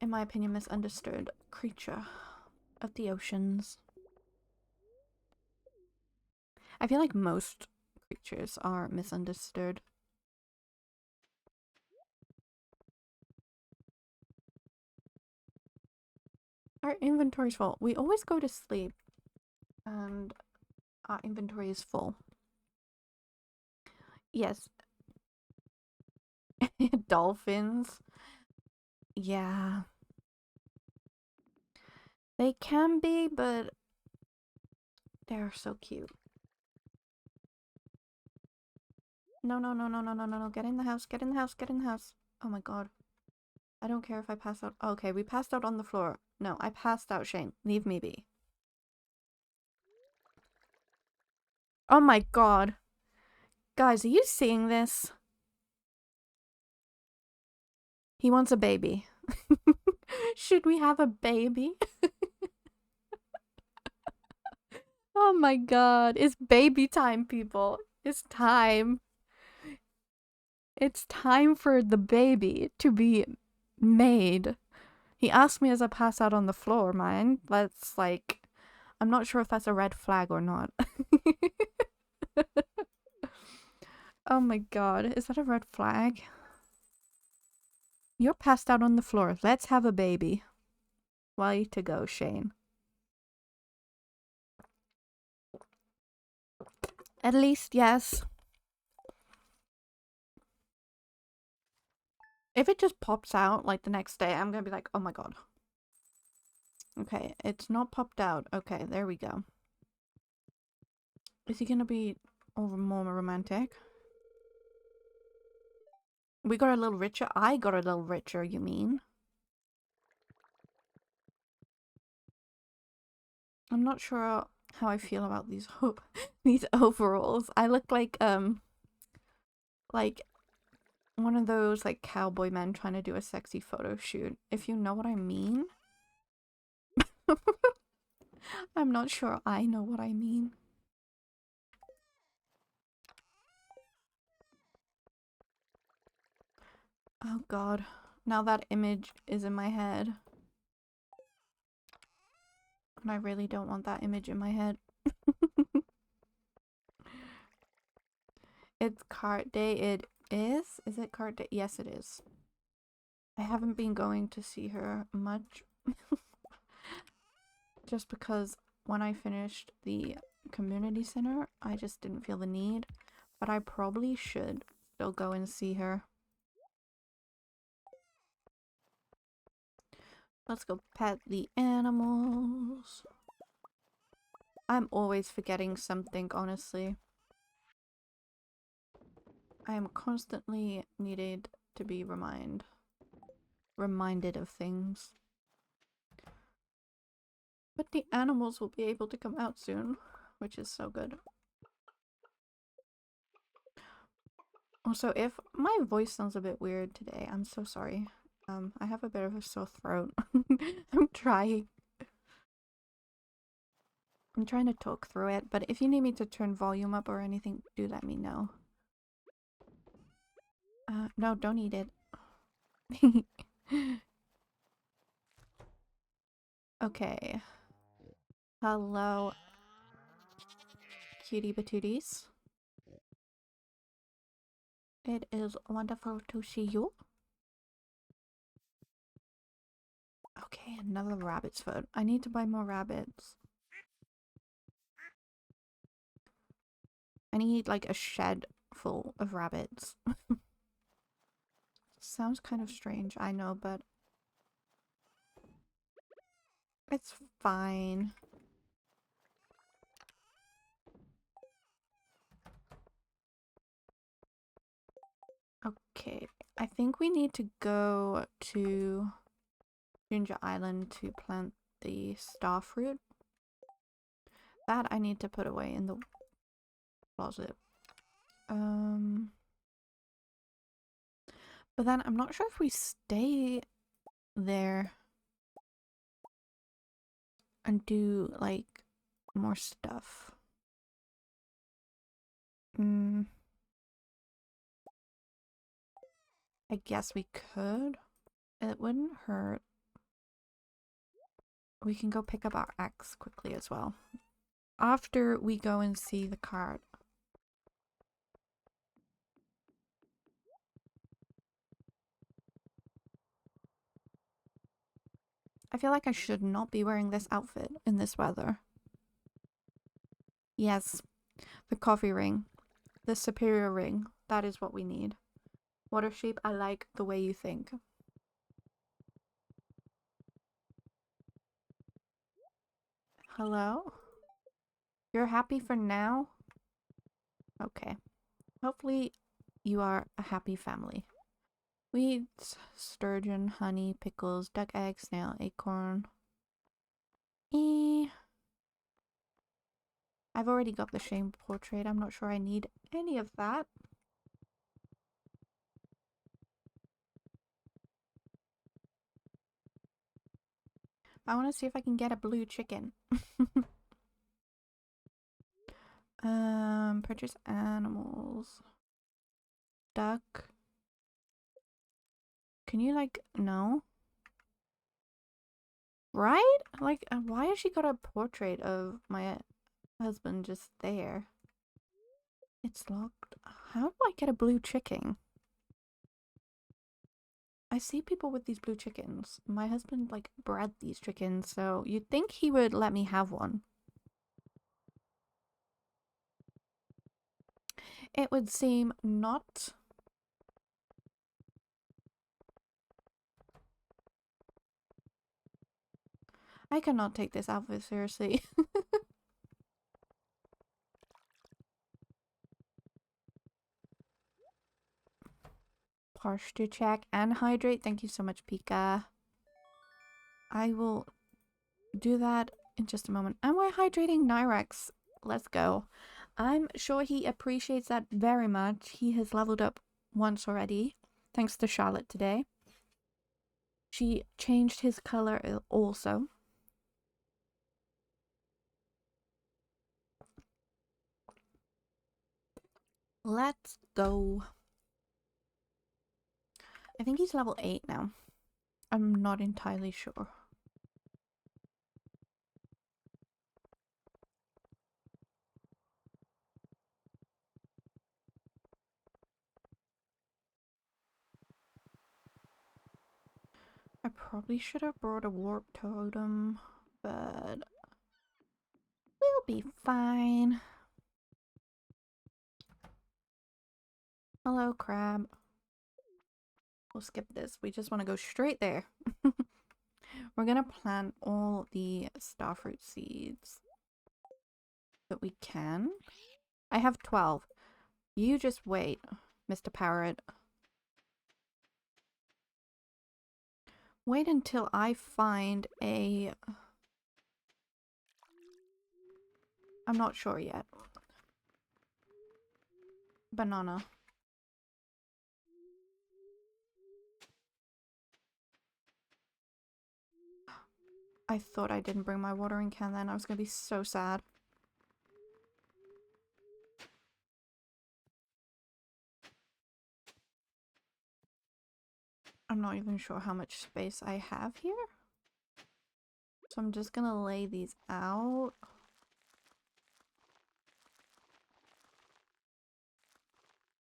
in my opinion, misunderstood creature of the oceans. I feel like most creatures are misunderstood. Our inventory's full. We always go to sleep and our inventory is full. Yes. Dolphins. Yeah. They can be, but they're so cute. No, no, no, no, no, no, no, no. Get in the house, get in the house, get in the house. Oh my god. I don't care if I pass out. Okay, we passed out on the floor. No, I passed out, Shane. Leave me be. Oh my god. Guys, are you seeing this? He wants a baby. Should we have a baby? Oh my god. It's baby time, people. It's time. It's time for the baby to be made. He asked me as I pass out on the floor, man. That's like... I'm not sure if that's a red flag or not. Oh my god. Is that a red flag? You're passed out on the floor. Let's have a baby. Way to go, Shane. At least, yes. If it just pops out, like, the next day, I'm gonna be like, oh my god. Okay, it's not popped out. Okay, there we go. Is he gonna be more romantic? We got a little richer. I got a little richer, you mean? I'm not sure how I feel about these these overalls. I look like one of those like cowboy men trying to do a sexy photo shoot, if you know what I mean. I'm not sure I know what I mean. Oh god. Now that image is in my head. And I really don't want that image in my head. It's cart day. It is? Is it cart day? Yes, it is. I haven't been going to see her much. Just because when I finished the community center, I just didn't feel the need. But I probably should still go and see her. Let's go pet the animals. I'm always forgetting something, honestly. I am constantly needed to be reminded of things. But the animals will be able to come out soon, which is so good. Also, if my voice sounds a bit weird today, I'm so sorry. I have a bit of a sore throat. I'm trying. I'm trying to talk through it, but if you need me to turn volume up or anything, do let me know. No, don't eat it. Okay. Hello, cutie patooties. It is wonderful to see you. Okay, another rabbit's foot. I need to buy more rabbits. I need like a shed full of rabbits. Sounds kind of strange, I know, but it's fine. Okay, I think we need to go to Ginger Island to plant the star fruit. That I need to put away in the closet. But then I'm not sure if we stay there and do like more stuff. I guess we could. It wouldn't hurt. We can go pick up our axe quickly as well. After we go and see the cart. I feel like I should not be wearing this outfit in this weather. Yes, the coffee ring. The superior ring. That is what we need. Water sheep, I like the way you think. Hello? You're happy for now? Okay. Hopefully you are a happy family. Weeds, sturgeon, honey, pickles, duck egg, snail, acorn. I've already got the shame portrait. I'm not sure I need any of that. I want to see if I can get a blue chicken. Purchase animals. Duck. Can you like, no? Right? Like, why has she got a portrait of my husband just there? It's locked. How do I get a blue chicken? I see people with these blue chickens. My husband like bred these chickens, so you'd think he would let me have one. It would seem not. I cannot take this outfit seriously. Posture check and hydrate. Thank you so much, Pika. I will do that in just a moment. And we're hydrating Nyrex. Let's go. I'm sure he appreciates that very much. He has leveled up once already, thanks to Charlotte today. She changed his color also. Let's go. I think he's level 8 now. I'm not entirely sure. I probably should have brought a warp totem, but we'll be fine. Hello, crab. We'll skip this. We just want to go straight there. We're gonna plant all the starfruit seeds that we can. I have 12. You just wait, Mr. Parrot. Wait until I find a... I'm not sure yet. Banana. I thought I didn't bring my watering can then. I was gonna be so sad. I'm not even sure how much space I have here. So I'm just gonna lay these out.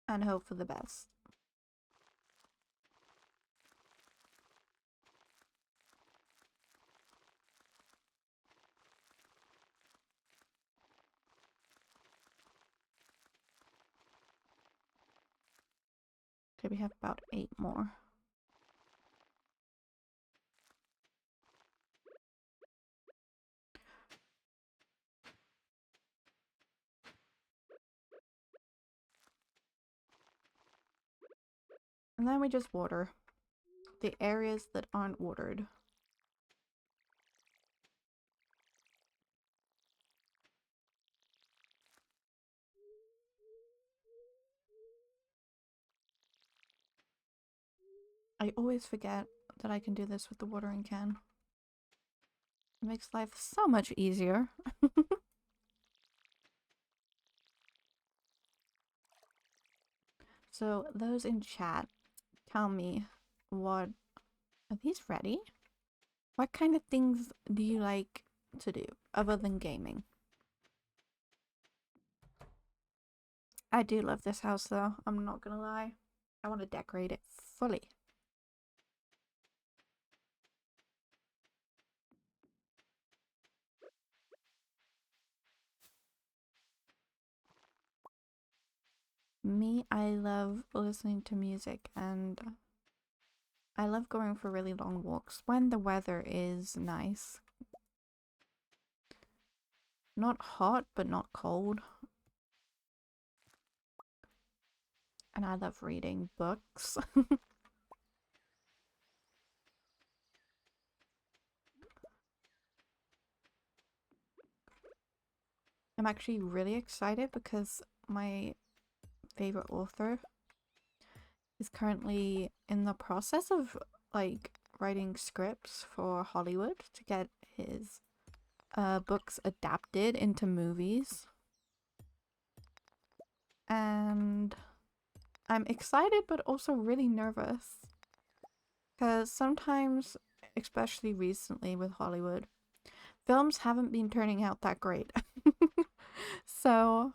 And hope for the best. Okay, we have about 8 more. And then we just water the areas that aren't watered. I always forget that I can do this with the watering can. It makes life so much easier. So those in chat, tell me, what are these ready? What kind of things do you like to do other than gaming? I do love this house though, I'm not gonna lie. I want to decorate it fully. Me, I love listening to music and I love going for really long walks when the weather is nice. Not hot, but not cold. And I love reading books. I'm actually really excited because my favorite author is currently in the process of like writing scripts for Hollywood to get his books adapted into movies. And I'm excited but also really nervous because sometimes, especially recently with Hollywood, films haven't been turning out that great. So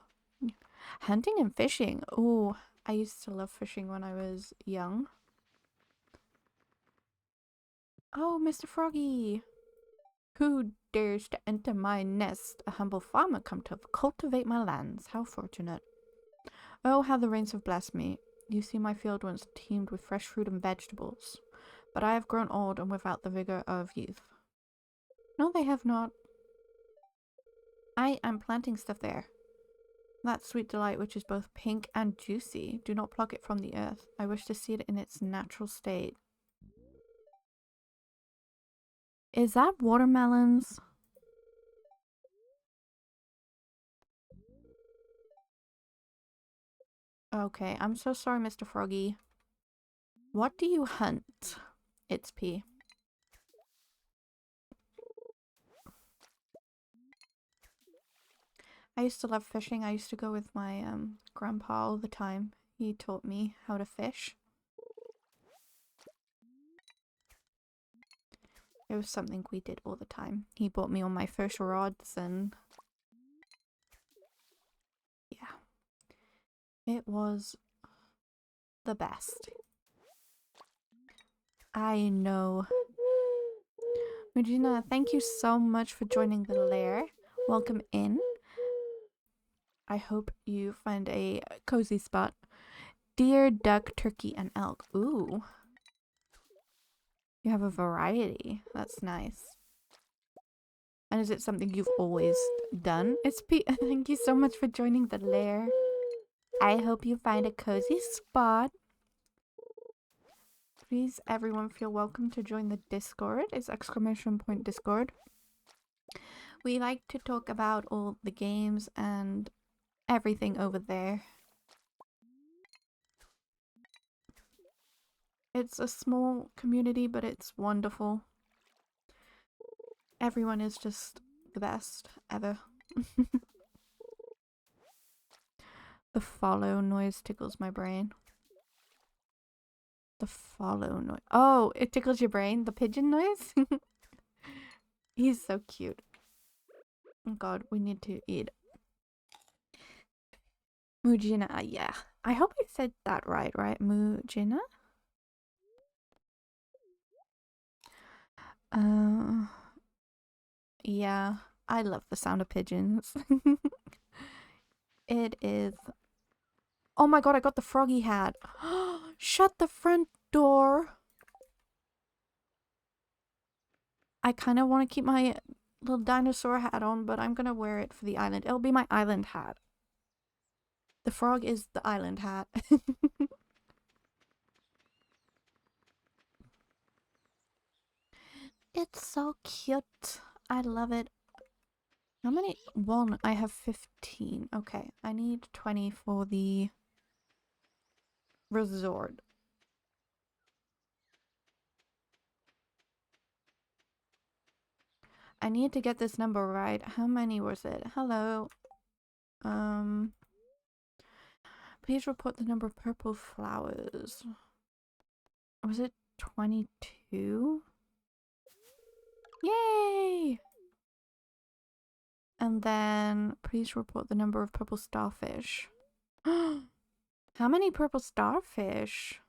hunting and fishing. Oh, I used to love fishing when I was young. Oh, Mr. Froggy! Who dares to enter my nest? A humble farmer come to cultivate my lands. How fortunate. Oh, how the rains have blessed me. You see, my field once teemed with fresh fruit and vegetables. But I have grown old and without the vigor of youth. No, they have not. I am planting stuff there. That sweet delight which is both pink and juicy. Do not pluck it from the earth. I wish to see it in its natural state. Is that watermelons? Okay, I'm so sorry, Mr. Froggy. What do you hunt? It's P. I used to love fishing. I used to go with my grandpa all the time. He taught me how to fish. It was something we did all the time. He bought me all my first rods and yeah. It was the best. I know. Regina, thank you so much for joining the lair. Welcome in. I hope you find a cozy spot. Deer, duck, turkey, and elk. Ooh. You have a variety. That's nice. And is it something you've always done? It's thank you so much for joining the lair. I hope you find a cozy spot. Please, everyone, feel welcome to join the Discord. It's ! Discord. We like to talk about all the games and everything over there. It's a small community, but it's wonderful. Everyone is just the best ever. The follow noise tickles my brain. The follow noise. Oh, it tickles your brain? The pigeon noise? He's so cute. Oh god, we need to eat. Mujina, yeah. I hope I said that right? Mujina? Yeah, I love the sound of pigeons. It is... Oh my god, I got the froggy hat. Shut the front door. I kind of want to keep my little dinosaur hat on, but I'm gonna wear it for the island. It'll be my island hat. The frog is the island hat. It's so cute. I love it. How many? One. I have 15. Okay, I need 20 for the resort. I need to get this number right. How many was it? Hello. Please report the number of purple flowers. Was it 22? Yay! And then please report the number of purple starfish. How many purple starfish?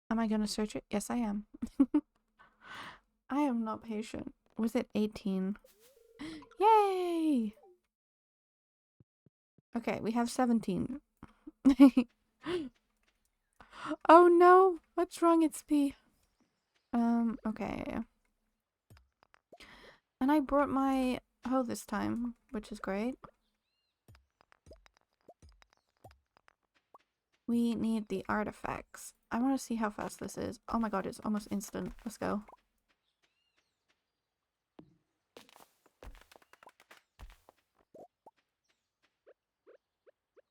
Am I gonna search it? Yes, I am. I am not patient. Was it 18? Yay! Okay, we have 17. Oh no! What's wrong? It's P. Okay. And I brought my hoe this time, which is great. We need the artifacts. I want to see how fast this is. Oh my god, it's almost instant. Let's go.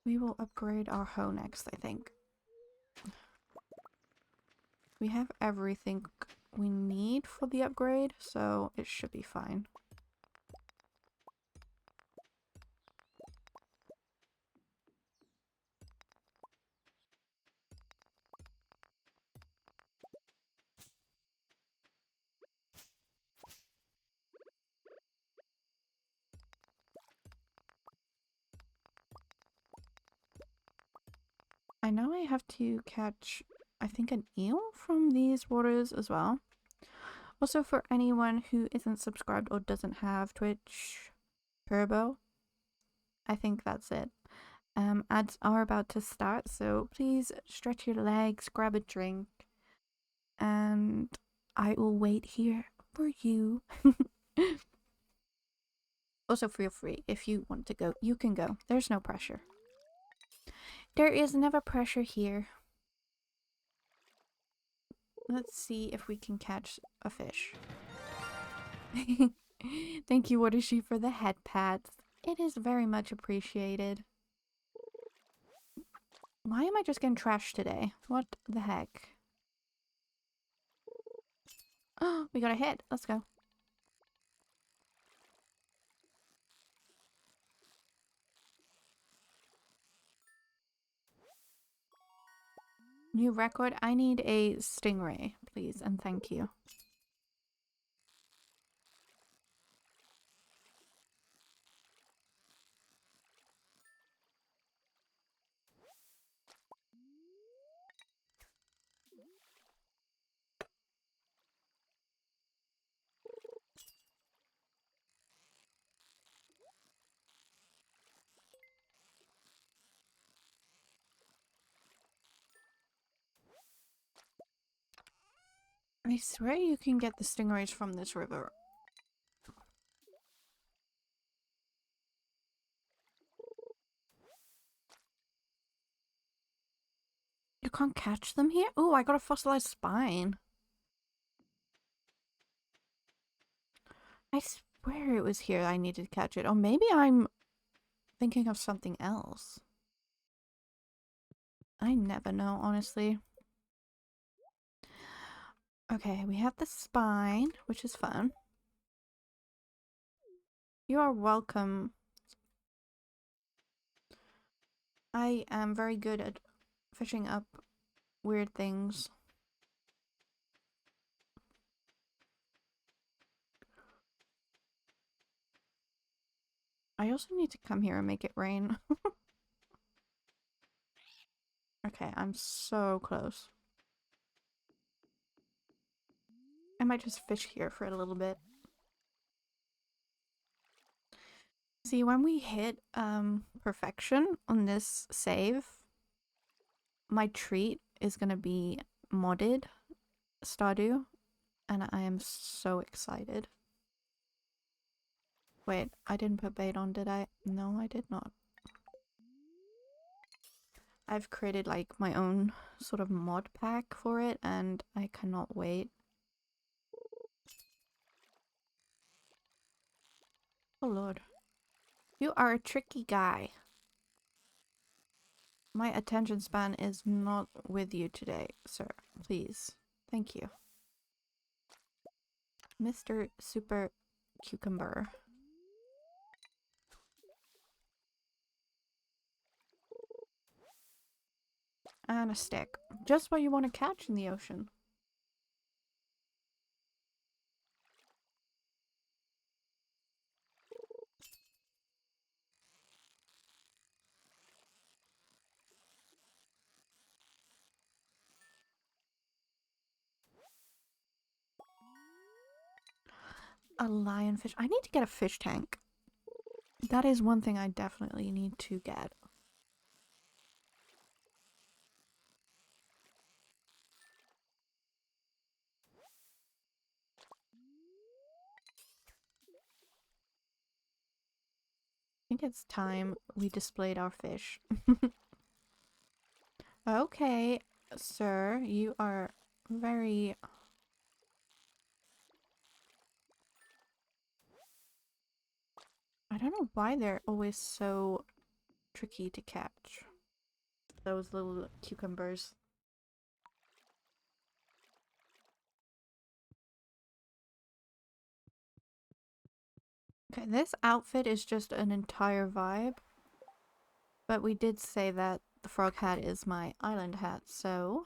We will upgrade our hoe next, I think. We have everything we need for the upgrade, so it should be fine. I know I have to catch, I think, an eel from these waters as well. Also, for anyone who isn't subscribed or doesn't have Twitch Turbo, I think that's it. Ads are about to start, so please stretch your legs, grab a drink, and I will wait here for you. Also, feel free. If you want to go, you can go. There's no pressure. There is never pressure here. Let's see if we can catch a fish. Thank you, Watashi, for the head pats. It is very much appreciated. Why am I just getting trashed today? What the heck? Oh, we got a hit. Let's go. New record. I need a stingray, please, and thank you. I swear you can get the stingrays from this river. You can't catch them here? Oh, I got a fossilized spine. I swear it was here I needed to catch it. Or maybe I'm thinking of something else. I never know, honestly. Okay, we have the spine, which is fun. You are welcome. I am very good at fishing up weird things. I also need to come here and make it rain. Okay, I'm so close. I might just fish here for a little bit. See, when we hit perfection on this save, my treat is gonna be modded Stardew, and I am so excited. Wait, I didn't put bait on, did I? No, I did not. I've created like my own sort of mod pack for it, and I cannot wait. Oh lord. You are a tricky guy. My attention span is not with you today, sir. Please. Thank you. Mr. Super Cucumber. And a stick. Just what you want to catch in the ocean. A lionfish. I need to get a fish tank. That is one thing I definitely need to get. I think it's time we displayed our fish. Okay, sir, you are very... I don't know why they're always so tricky to catch. Those little cucumbers. Okay, this outfit is just an entire vibe. But we did say that the frog hat is my island hat, so...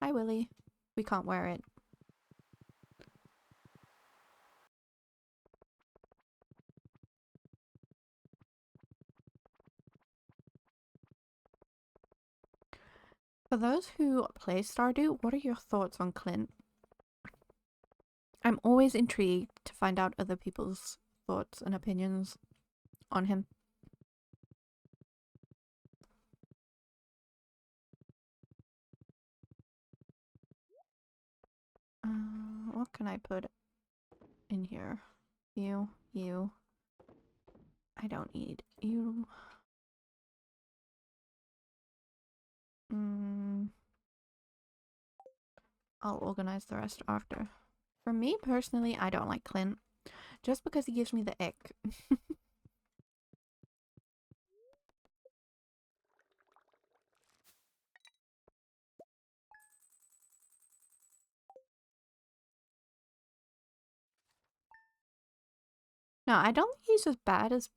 Hi, Willy. We can't wear it. For those who play Stardew, what are your thoughts on Clint? I'm always intrigued to find out other people's thoughts and opinions on him. What can I put in here? You. I don't need you. I'll organize the rest after. For me personally, I don't like Clint. Just because he gives me the ick. No, I don't think he's as bad as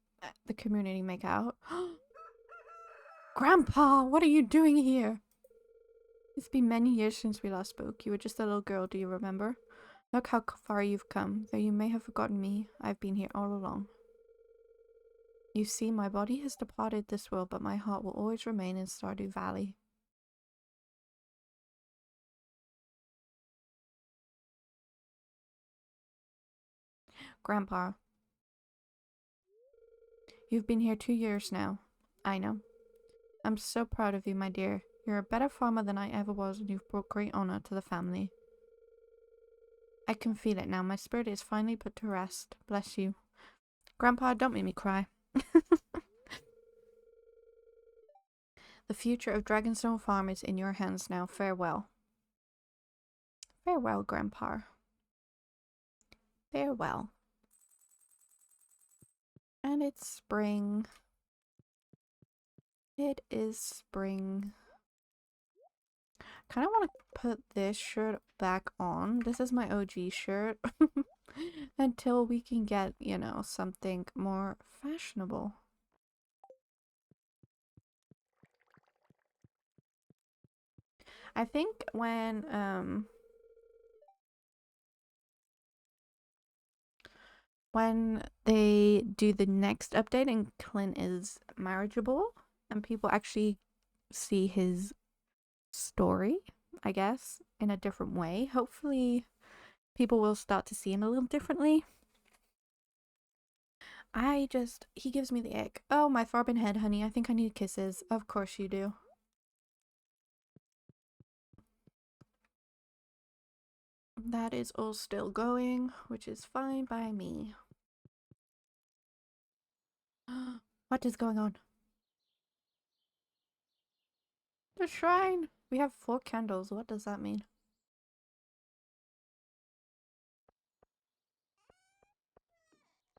the community make out. Grandpa, what are you doing here? It's been many years since we last spoke. You were just a little girl, do you remember? Look how far you've come. Though you may have forgotten me, I've been here all along. You see, my body has departed this world, but my heart will always remain in Stardew Valley. Grandpa, you've been here 2 years now. I know. I'm so proud of you, my dear. You're a better farmer than I ever was, and you've brought great honor to the family. I can feel it now. My spirit is finally put to rest. Bless you. Grandpa, don't make me cry. The future of Dragonstone Farm is in your hands now. Farewell. Farewell, Grandpa. Farewell. And it's spring. It is spring. Kind of want to put this shirt back on. This is my OG shirt. Until we can get, you know, something more fashionable. I think when they do the next update and Clint is marriageable and people actually see his story, I guess, in a different way, hopefully people will start to see him a little differently. He gives me the ick. Oh, my throbbing head, honey, I think I need kisses. Of course you do. That is all still going, which is fine by me. What is going on? The shrine! We have 4 candles. What does that mean?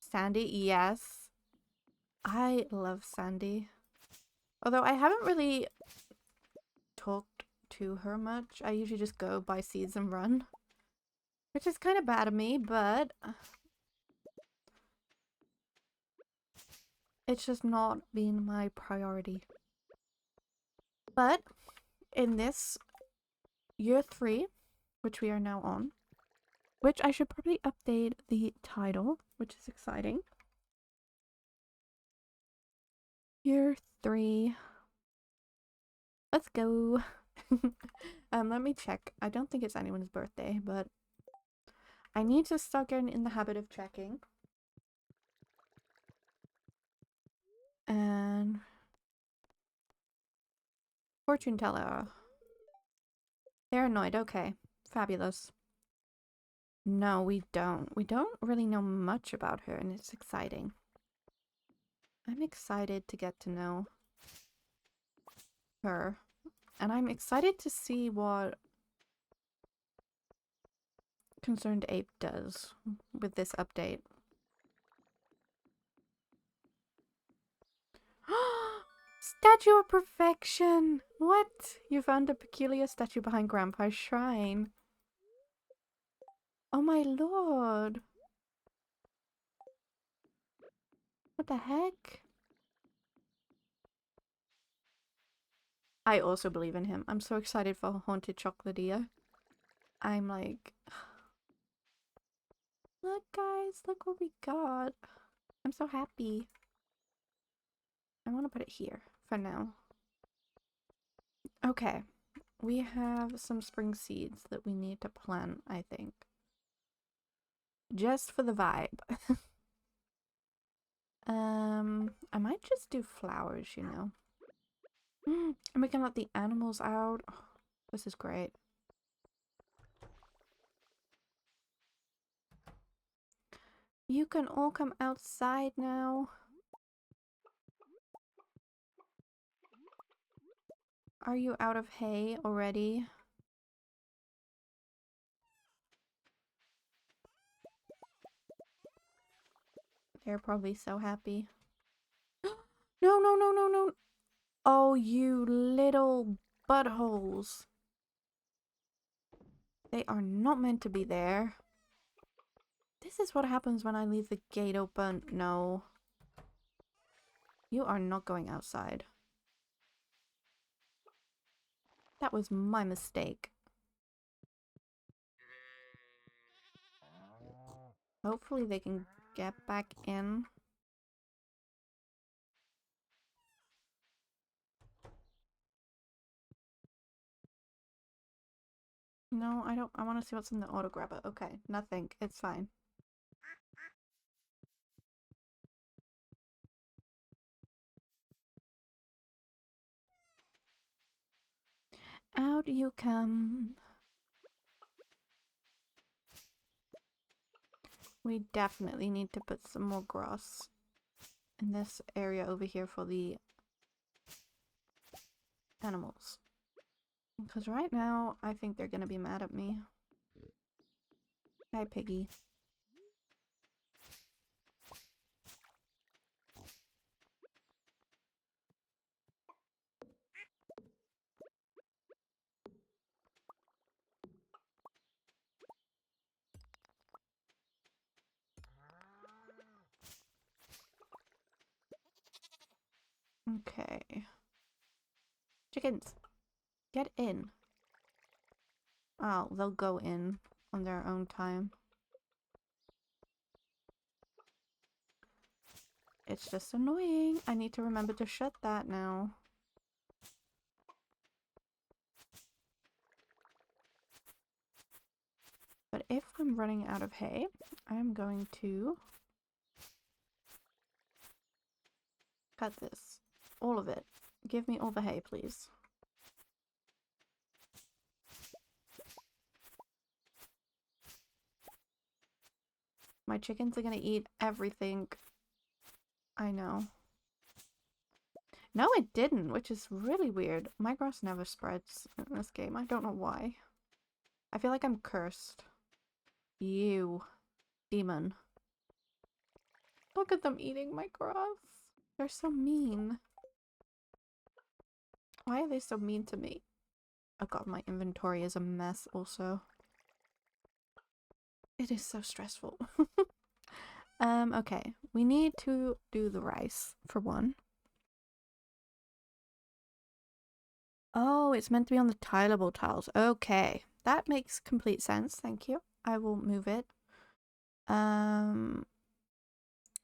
Sandy, yes. I love Sandy. Although I haven't really talked to her much. I usually just go buy seeds and run. Which is kind of bad of me, but it's just not been my priority. But in this year 3, which we are now on, which I should probably update the title, which is exciting. Year 3. Let's go. Let me check. I don't think it's anyone's birthday, but I need to start getting in the habit of checking. And fortune teller. They're annoyed. Okay. Fabulous. No, we don't. We don't really know much about her, and it's exciting. I'm excited to get to know her. And I'm excited to see what Concerned Ape does with this update. Statue of Perfection! What? You found a peculiar statue behind Grandpa's shrine. Oh my lord. What the heck? I also believe in him. I'm so excited for Haunted Chocolatier. I'm like... Look guys, look what we got. I'm so happy. I want to put it here for now. Okay. We have some spring seeds that we need to plant, I think. Just for the vibe. I might just do flowers, you know. And we can let the animals out. Oh, this is great. You can all come outside now. Are you out of hay already? They're probably so happy. No, no, no, no, no. Oh, you little buttholes. They are not meant to be there. This is what happens when I leave the gate open. No. You are not going outside. That was my mistake. Hopefully they can get back in. No, I don't. I want to see what's in the auto grabber. Okay, nothing. It's fine. Out you come. We definitely need to put some more grass in this area over here for the animals. Because right now, I think they're gonna be mad at me. Hi, Piggy. Okay. Chickens, get in. Oh, they'll go in on their own time. It's just annoying. I need to remember to shut that now. But if I'm running out of hay, I'm going to cut this. All of it. Give me all the hay, please. My chickens are gonna eat everything. I know. No, it didn't, which is really weird. My grass never spreads in this game. I don't know why. I feel like I'm cursed. You, demon. Look at them eating my grass. They're so mean. Why are they so mean to me? Oh god, my inventory is a mess also. It is so stressful. Okay. We need to do the rice, for one. Oh, it's meant to be on the tileable tiles. Okay. That makes complete sense. Thank you. I will move it.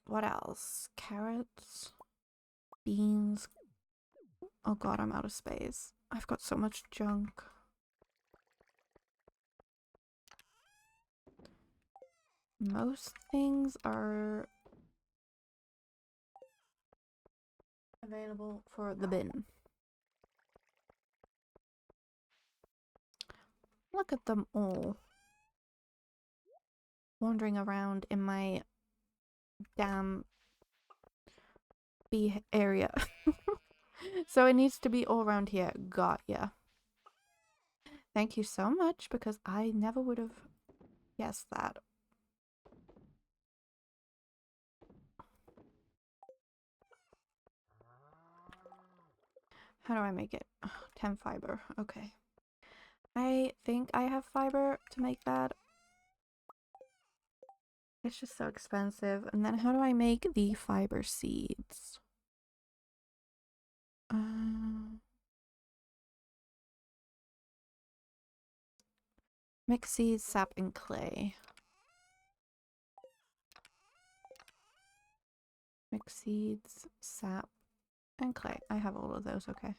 What else? Carrots. Beans. Oh god, I'm out of space. I've got so much junk. Most things are available for the bin. Look at them all wandering around in my damn bee area. So it needs to be all around here. Got ya. Thank you so much, because I never would have guessed that. How do I make it? 10 fiber. Okay. I think I have fiber to make that. It's just so expensive. And then how do I make the fiber seeds? Mix seeds, sap, and clay. Mix seeds, sap, and clay. I have all of those, okay.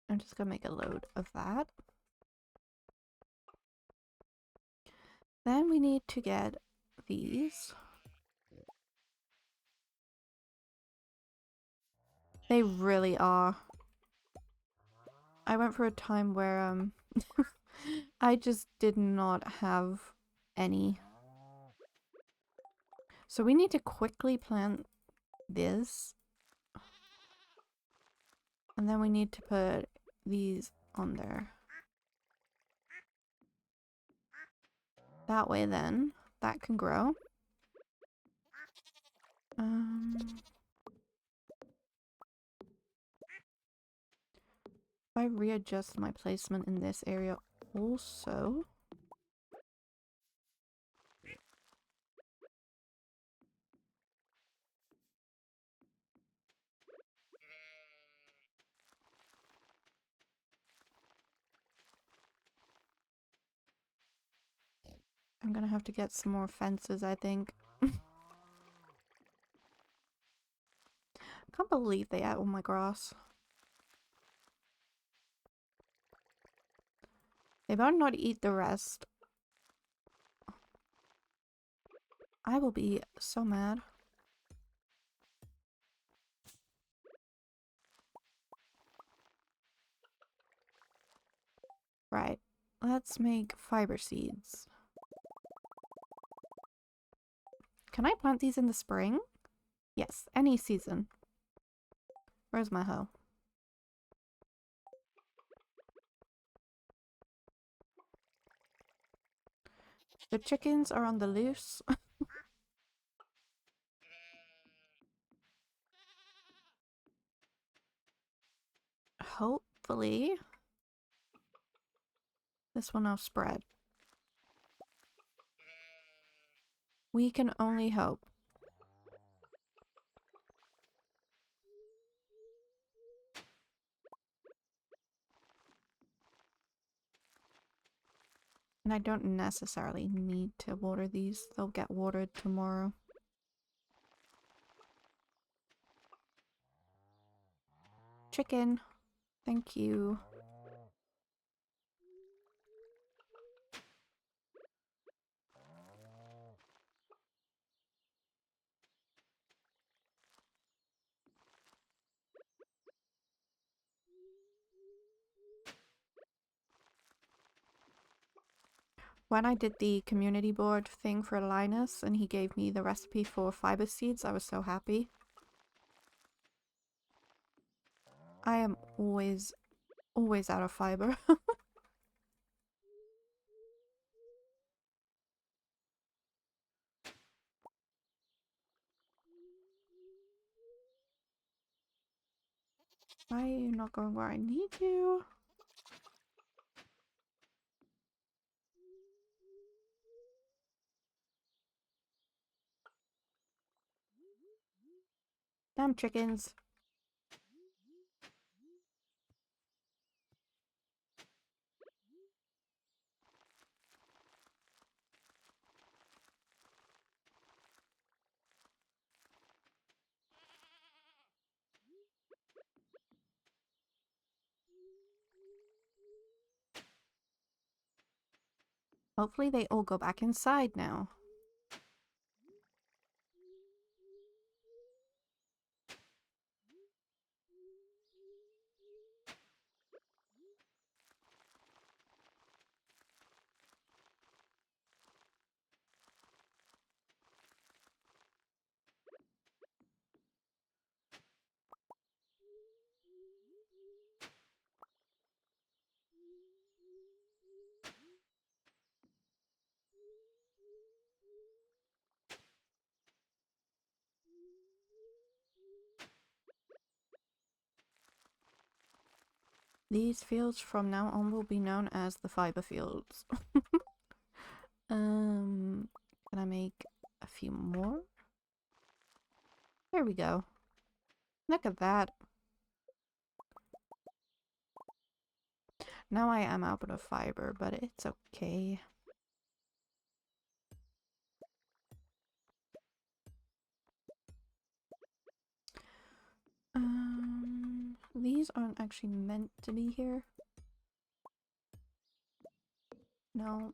I'm just gonna make a load of that. Then we need to get these. They really are. I went for a time where I just did not have any. So we need to quickly plant this. And then we need to put these on there. That way then, that can grow. If I readjust my placement in this area also. have to get some more fences, I think. Can't believe they ate all my grass. They better not eat the rest. I will be so mad. Right. Let's make fiber seeds. Can I plant these in the spring? Yes, any season. Where's my hoe? The chickens are on the loose. Hopefully this will now spread. We can only hope. And I don't necessarily need to water these. They'll get watered tomorrow. Chicken. Thank you. When I did the community board thing for Linus and he gave me the recipe for fiber seeds, I was so happy. I am always out of fiber. Why are you not going where I need you? Damn chickens. Hopefully they all go back inside now. These fields from now on will be known as the fiber fields. Can I make a few more? There we go. Look at that. Now I am out of fiber, but it's okay. These aren't actually meant to be here. No.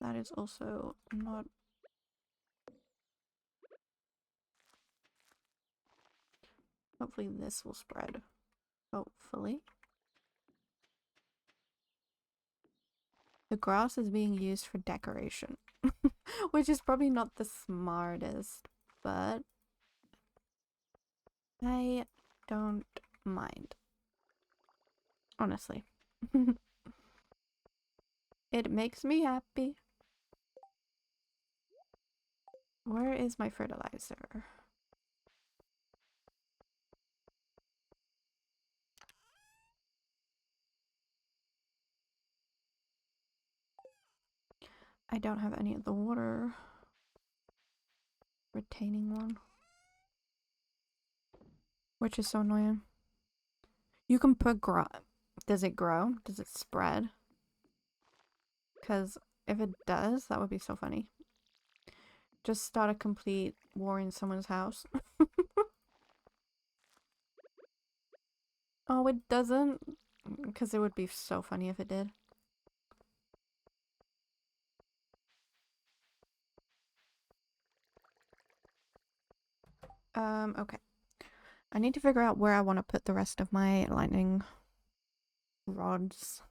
That is also not... Hopefully this will spread. Hopefully. The grass is being used for decoration. Which is probably not the smartest, but I don't mind. Honestly. It makes me happy. Where is my fertilizer? I don't have any of the water retaining one. Which is so annoying. You can put does it grow? Does it spread? Because If it does, that would be so funny. Just start a complete war in someone's house. Oh, it doesn't? Because it would be so funny if it did. Okay. I need to figure out where I want to put the rest of my lightning rods.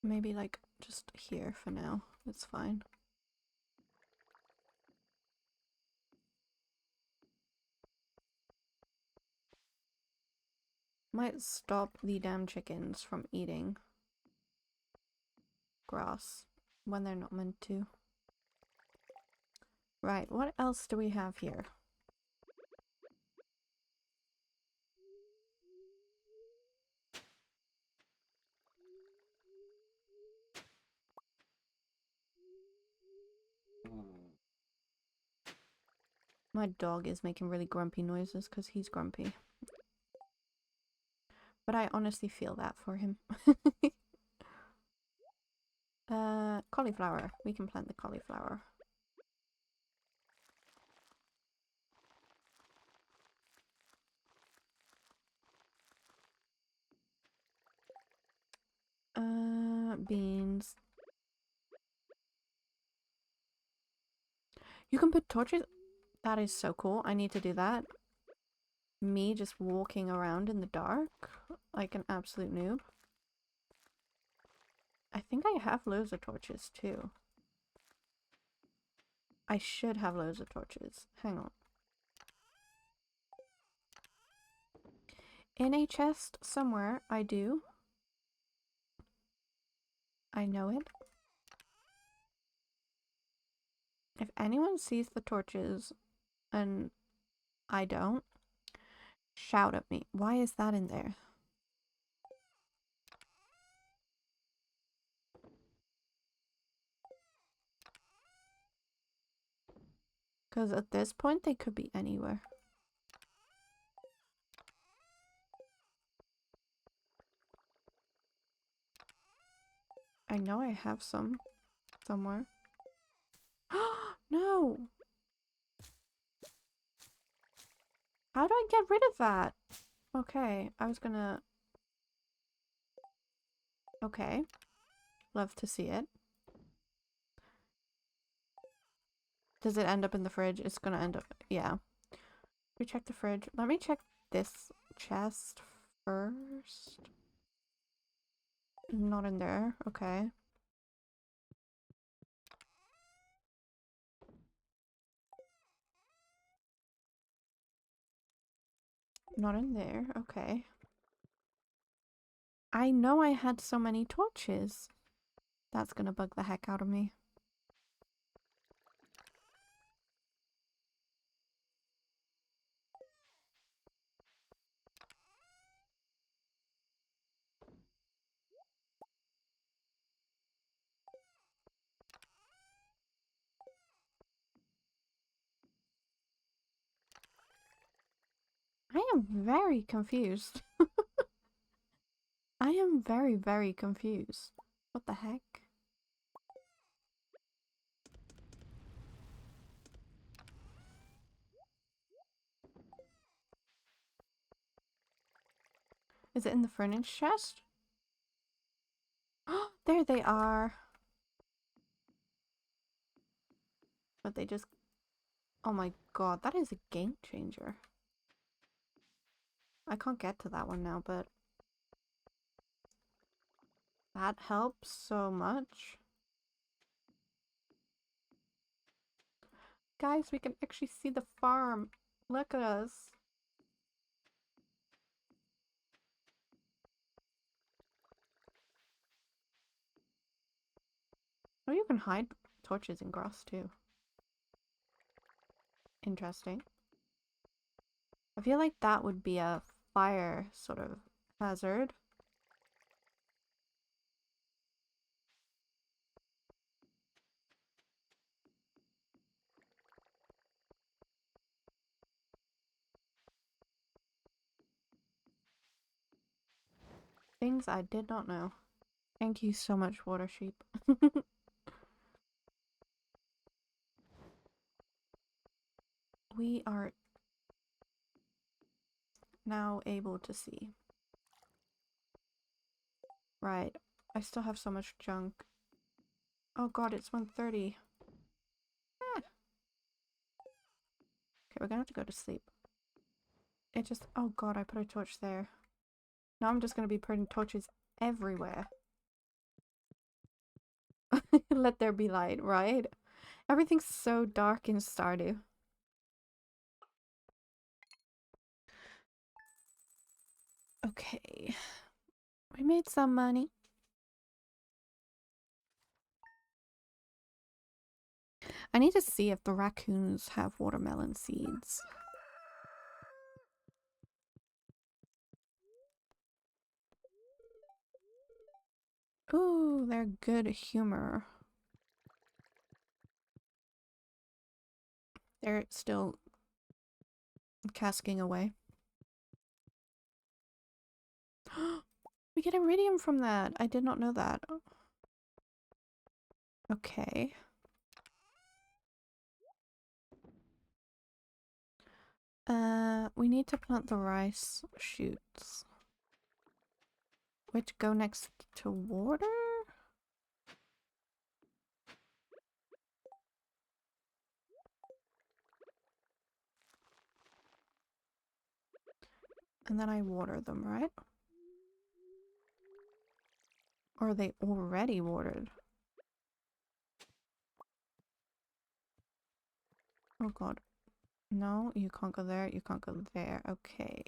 Maybe like just here for now. It's fine. Might stop the damn chickens from eating grass when they're not meant to. Right, what else do we have here? My dog is making really grumpy noises because he's grumpy. But I honestly feel that for him. Cauliflower. We can plant the cauliflower. Beans. You can put torches? That is so cool. I need to do that. Me just walking around in the dark like an absolute noob. I think I have loads of torches too. I should have loads of torches. Hang on. In a chest somewhere, I do. I know it. If anyone sees the torches and I don't, shout at me. Why is that in there? Because at this point, they could be anywhere. I know I have some somewhere. No! How do I get rid of that? Okay, I was gonna... Okay. Love to see it. Does it end up in the fridge? It's gonna end up... Yeah. We check the fridge. Let me check this chest first. Not in there. Okay. Not in there. Okay. I know I had so many torches. That's gonna bug the heck out of me. I am very confused. I am very, very confused. What the heck? Is it in the furniture chest? Oh, there they are. But they just... Oh my god, that is a game changer. I can't get to that one now, but... That helps so much. Guys, we can actually see the farm. Look at us. Oh, you can hide torches in grass too. Interesting. I feel like that would be a fire sort of hazard. Things I did not know. Thank you so much, water sheep. We are now able to see. Right. I still have so much junk. Oh god, it's 1:30. Ah. Okay, we're gonna have to go to sleep. It just... Oh god, I put a torch there. Now I'm just gonna be putting torches everywhere. Let there be light, right? Everything's so dark in Stardew. Okay. We made some money. I need to see if the raccoons have watermelon seeds. Ooh, they're good humor. They're still casking away. We get iridium from that. I did not know that. Okay. We need to plant the rice shoots. Which go next to water? And then I water them, right? Or are they already watered? Oh god. No, you can't go there, you can't go there. Okay.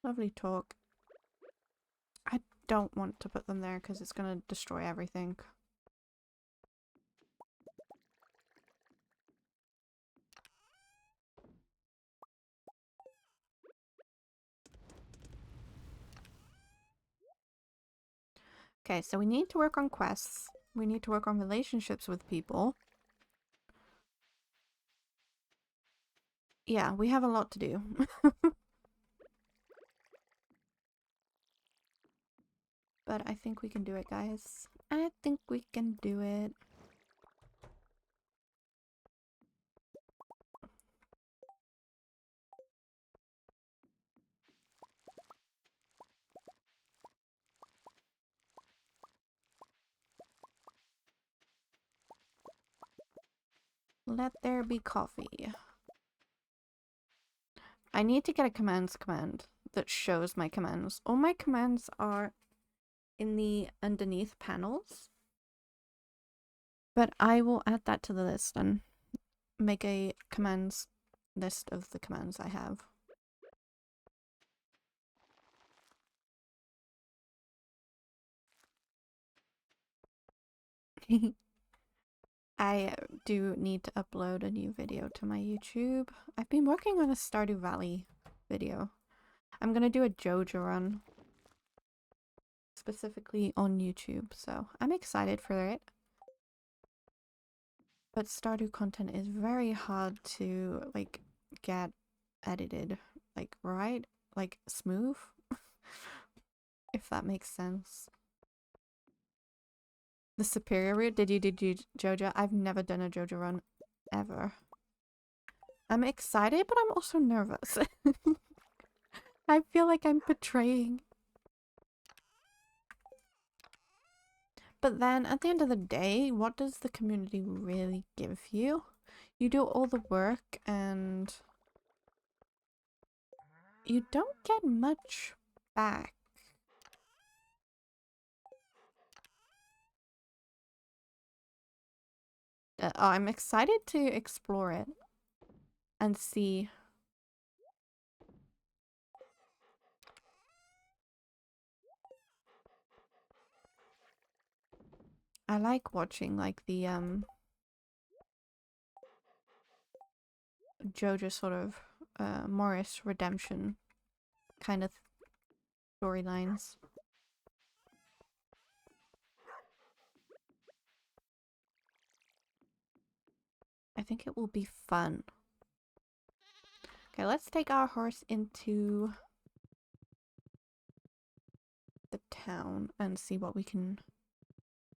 Lovely talk. I don't want to put them there because it's gonna destroy everything. Okay, so we need to work on quests. We need to work on relationships with people. Yeah, we have a lot to do. But I think we can do it, guys. I think we can do it. Let there be coffee. I need to get a commands command that shows my commands. All my commands are in the underneath panels. But I will add that to the list and make a commands list of the commands I have. I do need to upload a new video to my YouTube. I've been working on a Stardew Valley video. I'm gonna do a Joja run. Specifically on YouTube, so I'm excited for it. But Stardew content is very hard to, like, get edited. Like, right? Like, smooth? If that makes sense. The superior route? Did you Joja? I've never done a Joja run. Ever. I'm excited, but I'm also nervous. I feel like I'm betraying. But then, at the end of the day, what does the community really give you? You do all the work and you don't get much back. I'm excited to explore it and see. I like watching like the Jojo sort of Morris redemption kind of storylines. I think it will be fun. Okay, let's take our horse into the town and see what we can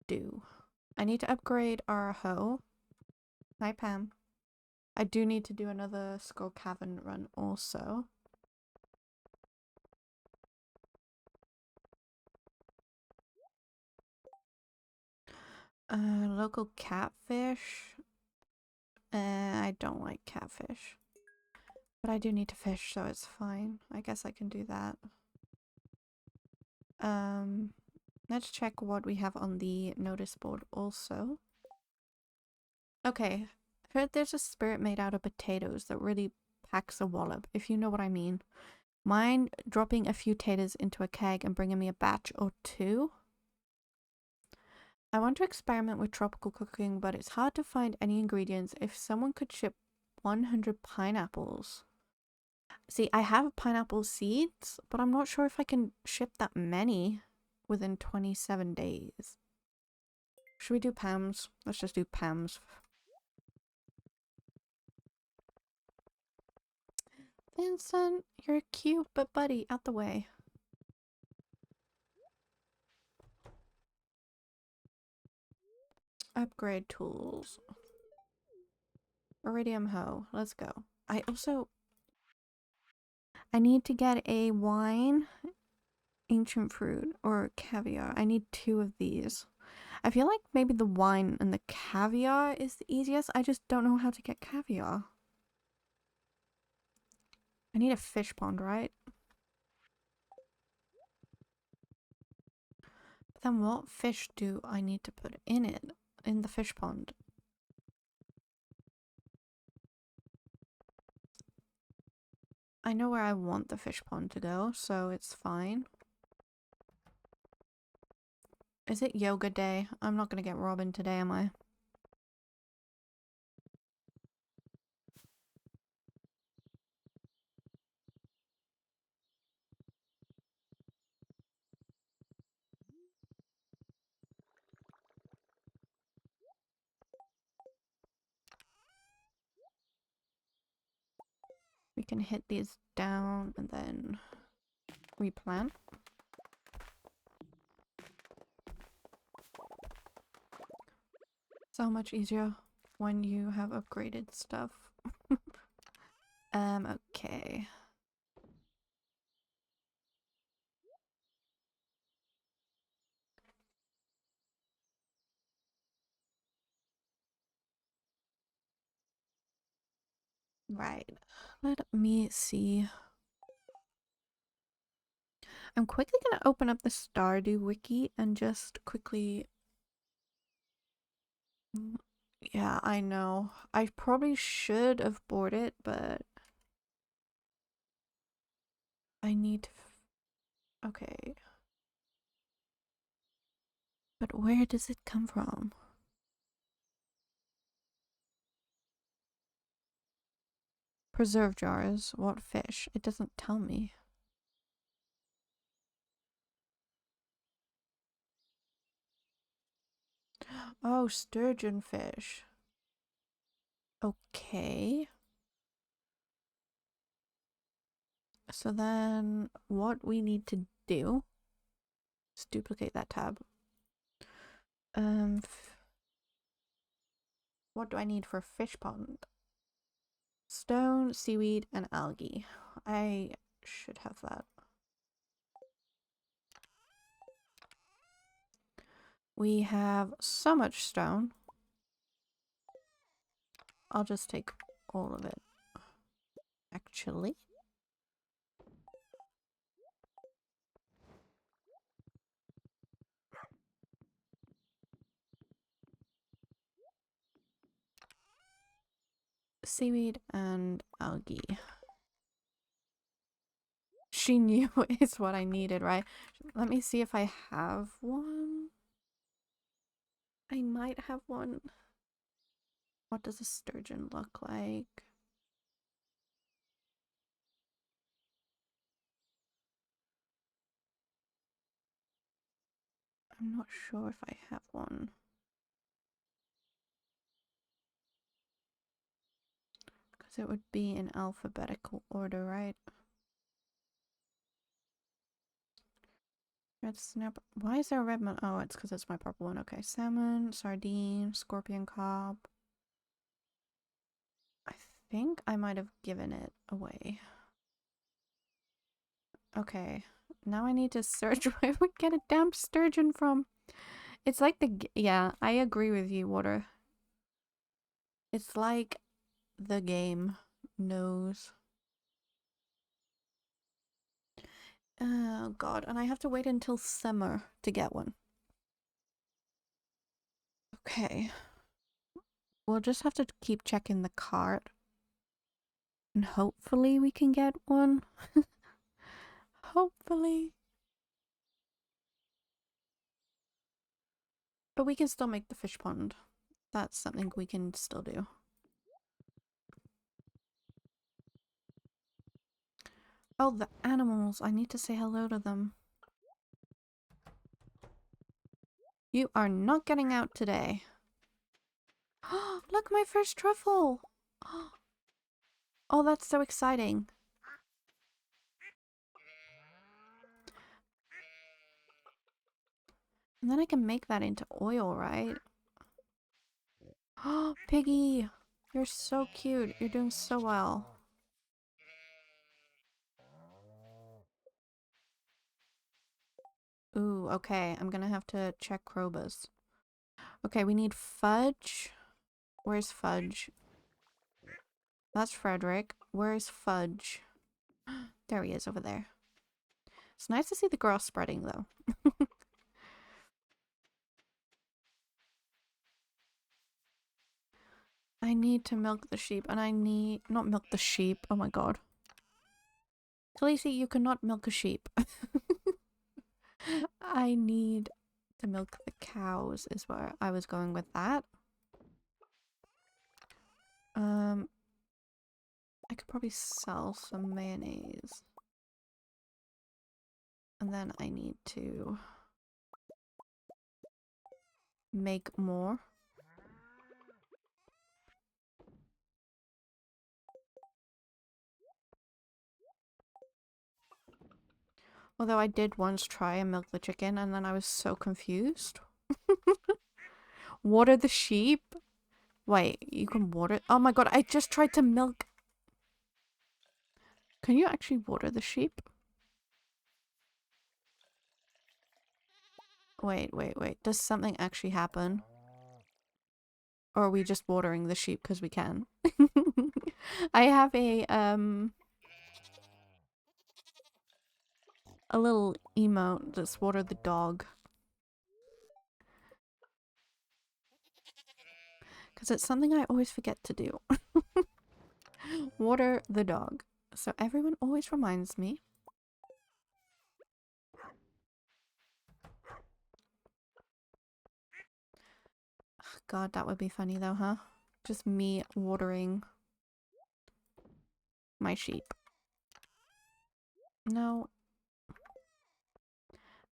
do. I need to upgrade our hoe. Hi, Pam. I do need to do another Skull Cavern run also. Local catfish. I don't like catfish. But I do need to fish, so it's fine. I guess I can do that. Let's check what we have on the notice board also. Okay, heard there's a spirit made out of potatoes that really packs a wallop, if you know what I mean. Mind dropping a few taters into a keg and bringing me a batch or two? I want to experiment with tropical cooking, but it's hard to find any ingredients. If someone could ship 100 pineapples. See, I have pineapple seeds, but I'm not sure if I can ship that many within 27 days. Should we do Pam's? Let's just do Pam's. Vincent, you're cute, but buddy, out the way. Upgrade tools. Iridium hoe. Let's go. I need to get a wine, ancient fruit, or caviar. I need 2 of these. I feel like maybe the wine and the caviar is the easiest. I just don't know how to get caviar. I need a fish pond, right? But then what fish do I need to put in it? In the fish pond? I know where I want the fish pond to go, so it's fine. Is it yoga day? I'm not gonna get Robin today, am I? We can hit these down and then replant. So much easier when you have upgraded stuff. Okay. Right. Let me see. I'm quickly gonna open up the Stardew wiki and just quickly... Yeah, I know. I probably should have bought it, but... I need to... Okay. But where does it come from? Preserve jars. What fish? It doesn't tell me. Oh, sturgeon fish. Okay. So then what we need to do is duplicate that tab. What do I need for fish pond? Stone, seaweed, and algae. I should have that. We have so much stone. I'll just take all of it. Actually. Seaweed and algae. She knew it's what I needed, right? Let me see if I have one. I might have one. What does a sturgeon look like? I'm not sure if I have one. Because it would be in alphabetical order, right? Red snapper. Why is there a red one? Oh, it's because it's my purple one. Okay, salmon, sardine, scorpion cob. I think I might have given it away. Okay, now I need to search where we get a damn sturgeon from. It's like yeah, I agree with you, Water. It's like the game knows. Oh god, and I have to wait until summer to get one. Okay. We'll just have to keep checking the cart. And hopefully we can get one. Hopefully. But we can still make the fish pond. That's something we can still do. Oh, the animals. I need to say hello to them. You are not getting out today. Look, my first truffle. Oh, that's so exciting. And then I can make that into oil, right? Oh, Piggy. You're so cute. You're doing so well. Ooh, okay. I'm gonna have to check Krobus. Okay, we need Fudge. Where's Fudge? That's Frederick. Where's Fudge? There he is over there. It's nice to see the grass spreading though. I need to milk the sheep and I need... Not milk the sheep. Oh my god. Khaleesi, you cannot milk a sheep. I need to milk the cows is where I was going with that. I could probably sell some mayonnaise. And then I need to make more. Although I did once try and milk the chicken and then I was so confused. Water the sheep? Wait, you can water... Oh my god, I just tried to milk... Can you actually water the sheep? Wait. Does something actually happen? Or are we just watering the sheep because we can? I have a little emote that's water the dog. Because it's something I always forget to do. Water the dog. So everyone always reminds me. God, that would be funny though, huh? Just me watering my sheep. No.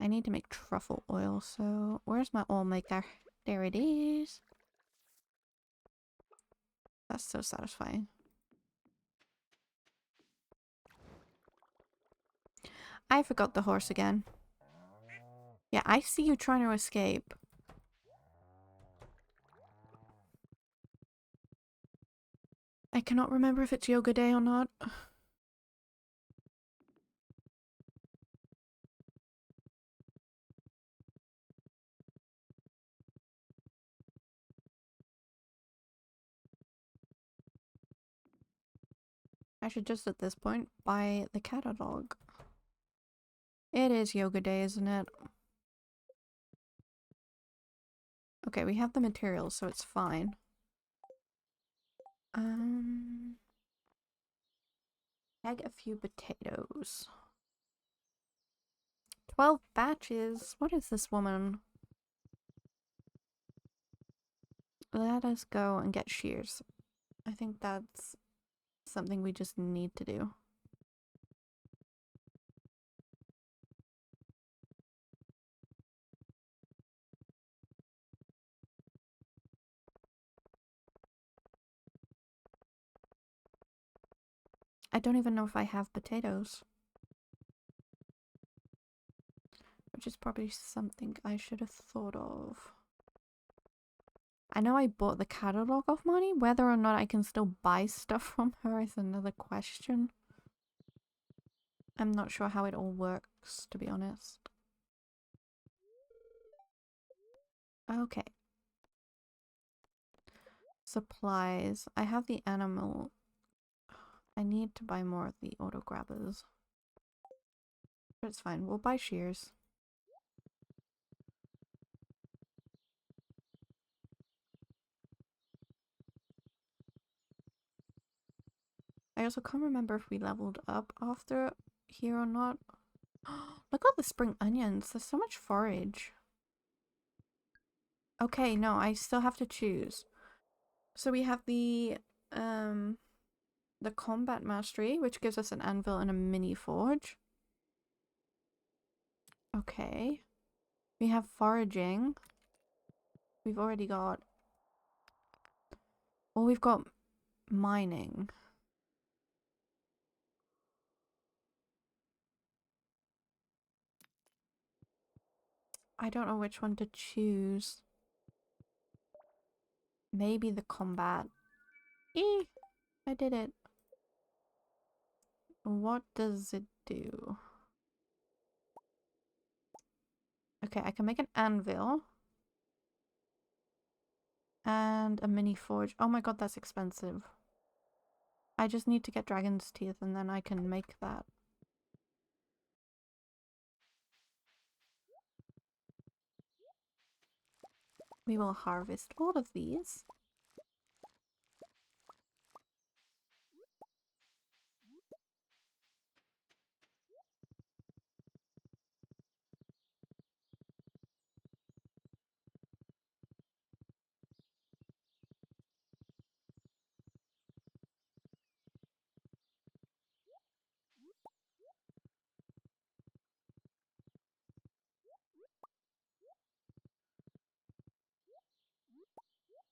I need to make truffle oil, so where's my oil maker? There it is. That's so satisfying. I forgot the horse again. Yeah, I see you trying to escape. I cannot remember if it's yoga day or not. I should just at this point buy the catalog. It is yoga day, isn't it? Okay, we have the materials, so it's fine. Egg a few potatoes. 12 batches? What is this woman? Let us go and get shears. I think that's something we just need to do. I don't even know if I have potatoes. which is probably something I should have thought of. I know I bought the catalog off Marnie. Whether or not I can still buy stuff from her is another question. I'm not sure how it all works, to be honest. Okay. Supplies. I have the animal. I need to buy more of the auto grabbers. But it's fine. We'll buy shears. I also can't remember if we leveled up after here or not. Look at the spring onions. There's so much forage. Okay, no, I still have to choose. So we have the combat mastery, which gives us an anvil and a mini forge. Okay. We have foraging. We've already got... Well, we've got mining. I don't know which one to choose. Maybe the combat. Eee! I did it. What does it do? Okay, I can make an anvil. And a mini forge. Oh my god, that's expensive. I just need to get dragon's teeth and then I can make that. We will harvest all of these.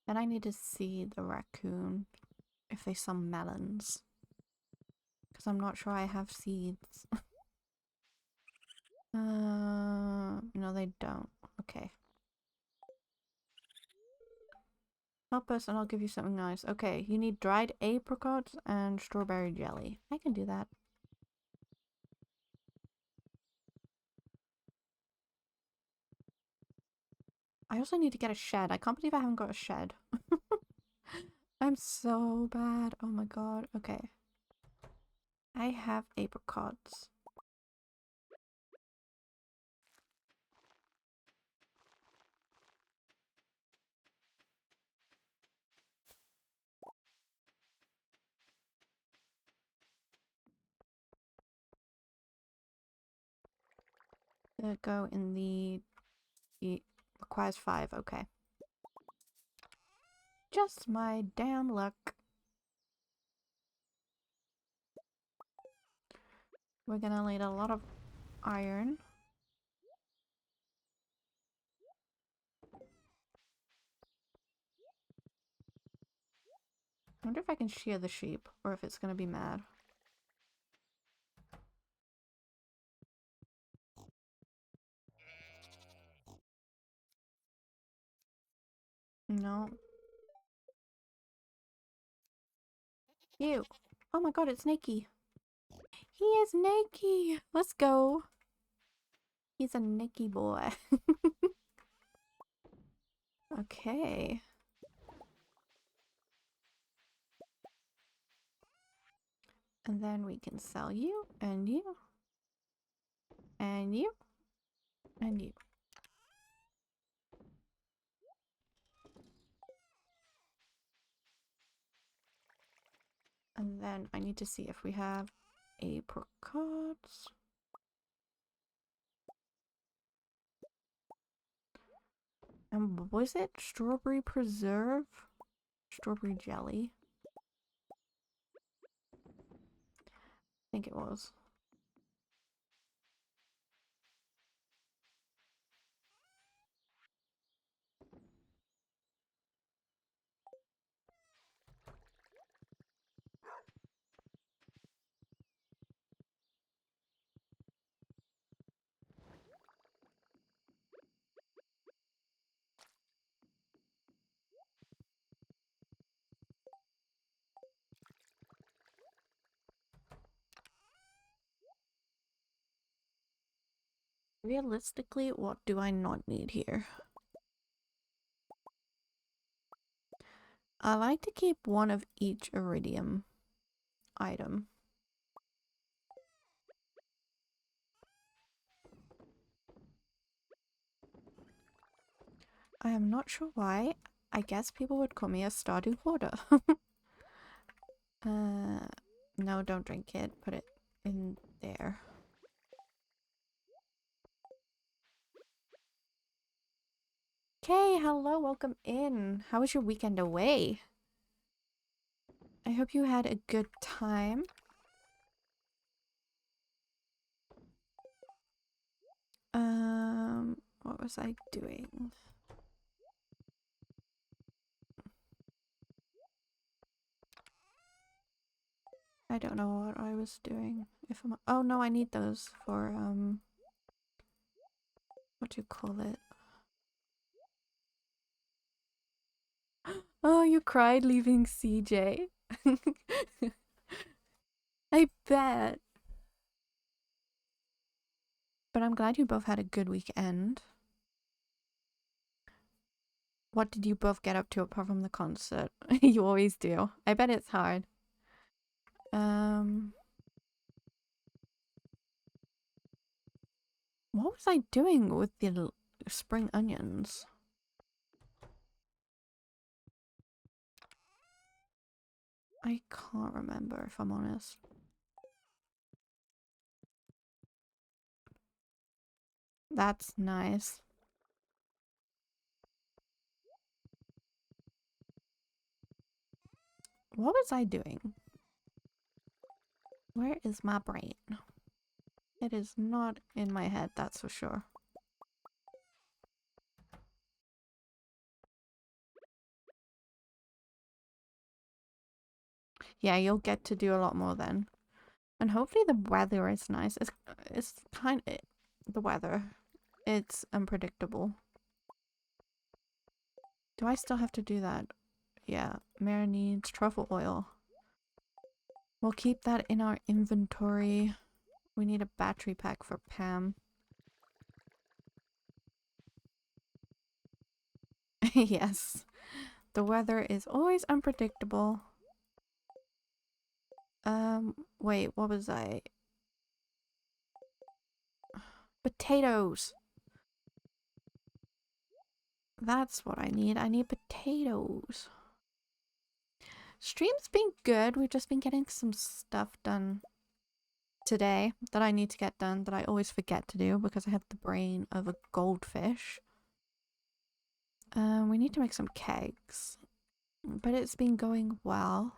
Then I need to see the raccoon if they sell melons. Because I'm not sure I have seeds. No they don't. Okay. Help us and I'll give you something nice. Okay, you need dried apricots and strawberry jelly. I can do that. I also need to get a shed. I can't believe I haven't got a shed. I'm so bad. Oh my god. Okay. I have apricots. Go in the... It requires 5. Okay. Just my damn luck. We're gonna need a lot of iron. I wonder if I can shear the sheep or if it's gonna be mad. No. Ew. Oh my god, it's Nakey. He is Nakey. Let's go. He's a Nakey boy. Okay. And then we can sell you, and you, and you, and you. And then I need to see if we have apricots. And was it strawberry preserve? Strawberry jelly? I think it was. Realistically, what do I not need here? I like to keep one of each iridium item. I am not sure why. I guess people would call me a Stardew hoarder. No, don't drink it. Put it in there. Okay, hello, welcome in. How was your weekend away? I hope you had a good time. What was I doing? I don't know what I was doing. If I'm— oh no, I need those for what do you call it? Oh, you cried leaving CJ. I bet. But I'm glad you both had a good weekend. What did you both get up to apart from the concert? You always do. I bet it's hard. What was I doing with the spring onions? I can't remember, if I'm honest. That's nice. What was I doing? Where is my brain? It is not in my head, that's for sure. Yeah, you'll get to do a lot more then. And hopefully the weather is nice. It's kind of— the weather. It's unpredictable. Do I still have to do that? Yeah, Mare needs truffle oil. We'll keep that in our inventory. We need a battery pack for Pam. Yes. The weather is always unpredictable. Wait, what was I? Potatoes! That's what I need. I need potatoes. Stream's been good. We've just been getting some stuff done today that I need to get done that I always forget to do because I have the brain of a goldfish. We need to make some kegs, but it's been going well.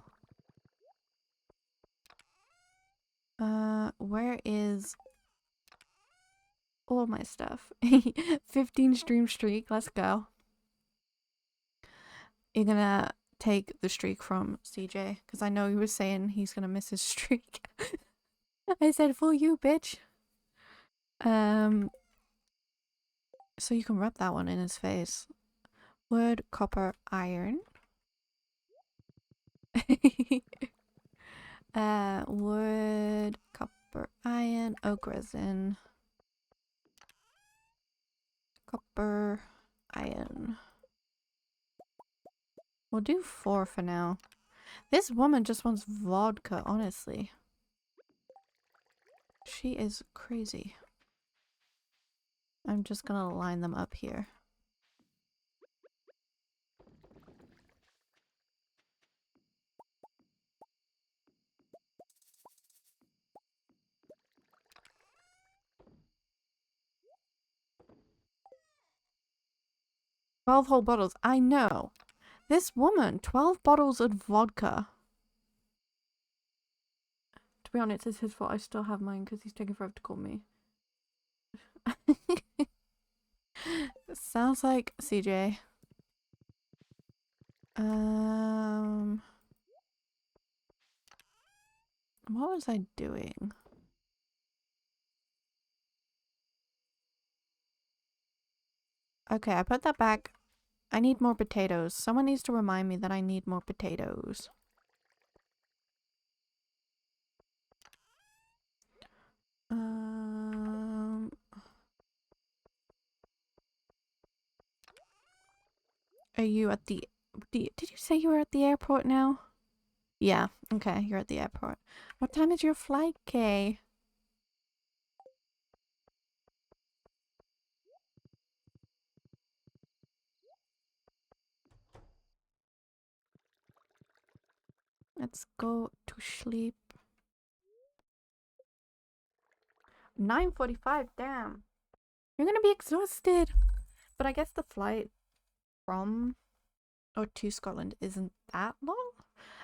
Where is all my stuff? 15 stream streak, let's go. You're gonna take the streak from CJ because I know he was saying he's gonna miss his streak. I said for you, bitch. So you can rub that one in his face. Wood, copper, iron. Wood, copper, iron, oak resin, copper, iron. We'll do 4 for now. This woman just wants vodka, honestly. She is crazy. I'm just gonna line them up here. "12 whole bottles. I know. This woman, 12 bottles of vodka. To be honest, it's his fault. I still have mine because he's taking forever to call me. Sounds like CJ. What was I doing? Okay, I put that back. I need more potatoes. Someone needs to remind me that I need more potatoes. Are you at the... Did you say you were at the airport now? Yeah, okay, you're at the airport. What time is your flight, Kay? Let's go to sleep. 9:45, damn. You're gonna be exhausted. But I guess the flight from or to Scotland isn't that long.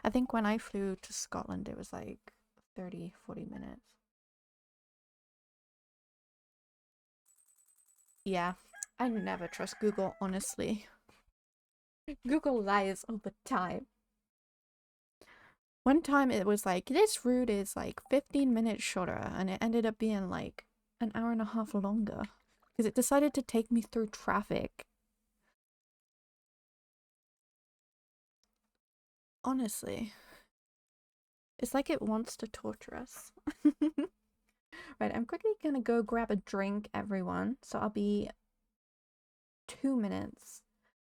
I think when I flew to Scotland, it was like 30, 40 minutes. Yeah, I never trust Google, honestly. Google lies all the time. One time it was like, this route is like 15 minutes shorter, and it ended up being like an hour and a half longer because it decided to take me through traffic. Honestly, it's like it wants to torture us. Right, I'm quickly gonna go grab a drink, everyone. So I'll be 2 minutes.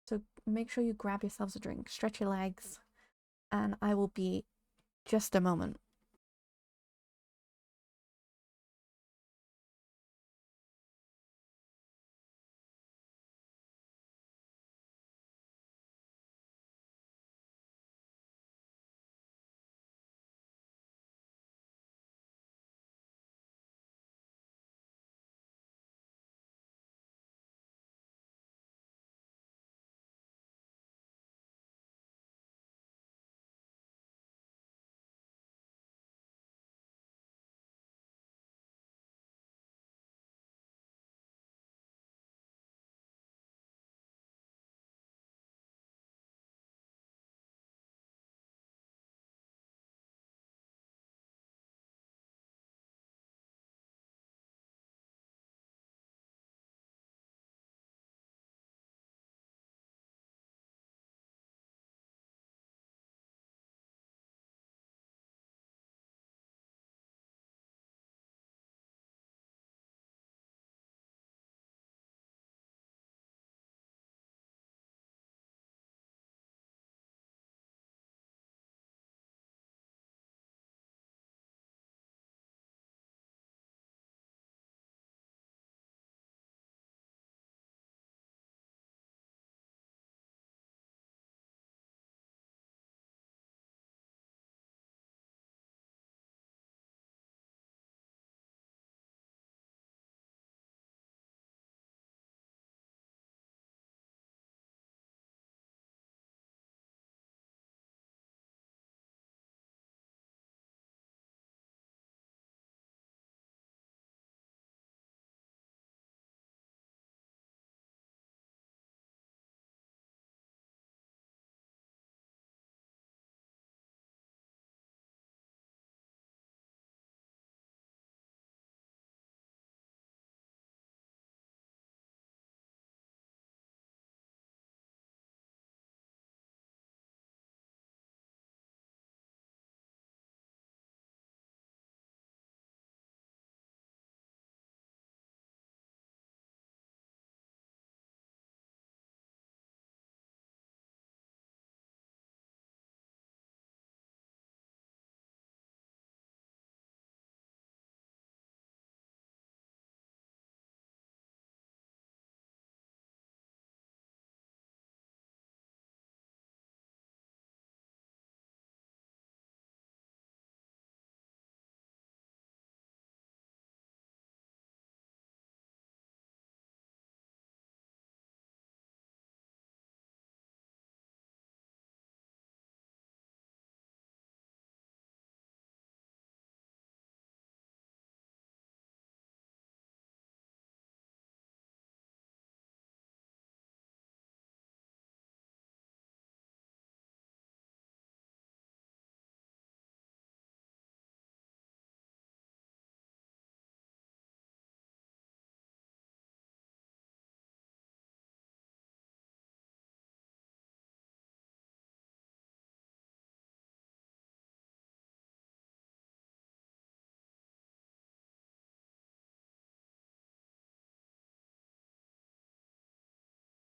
So make sure you grab yourselves a drink, stretch your legs, and I will be just a moment.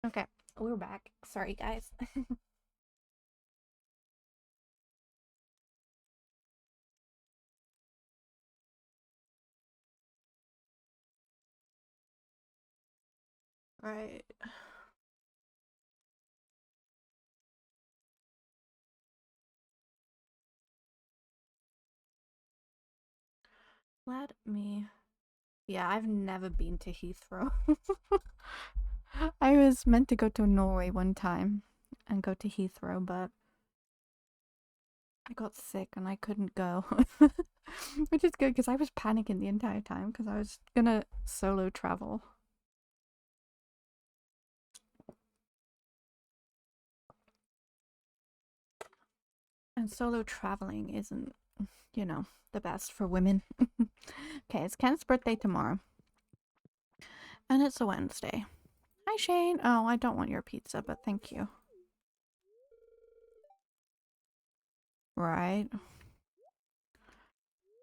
Okay, We're back. Sorry, guys. Right. Let me. Yeah, I've never been to Heathrow. I was meant to go to Norway one time and go to Heathrow, but I got sick and I couldn't go. Which is good because I was panicking the entire time because I was gonna solo travel. And solo traveling isn't, you know, the best for women. Okay, it's Ken's birthday tomorrow. And it's a Wednesday. Hi, Shane. Oh, I don't want your pizza, but thank you. Right.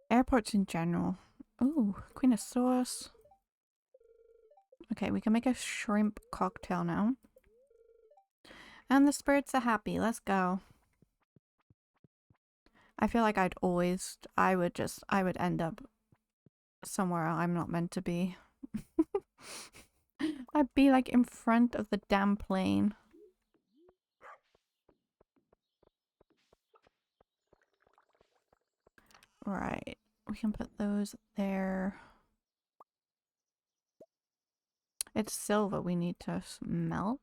Airports in general. Ooh, Queen of Sauce. Okay, we can make a shrimp cocktail now. And the spirits are happy. Let's go. I feel like I would end up somewhere I'm not meant to be. I'd be like in front of the damn plane. Right. We can put those there. It's silver we need to melt.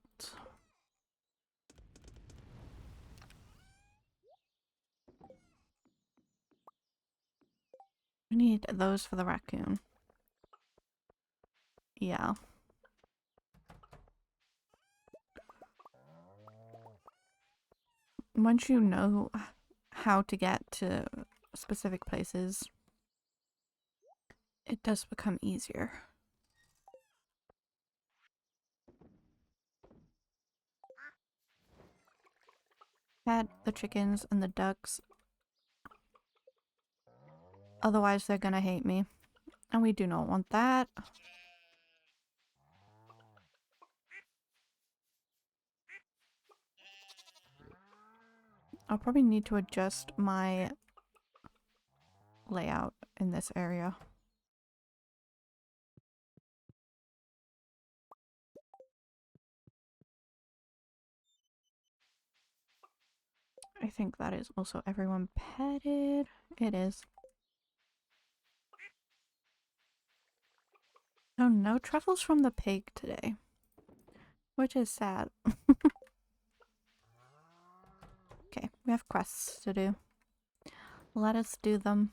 We need those for the raccoon. Yeah. Once you know how to get to specific places, it does become easier. Add the chickens and the ducks. Otherwise, they're gonna hate me. And we do not want that. I'll probably need to adjust my layout in this area. I think that is also everyone petted. It is. Oh, no truffles from the pig today. Which is sad. Okay, we have quests to do. Let us do them.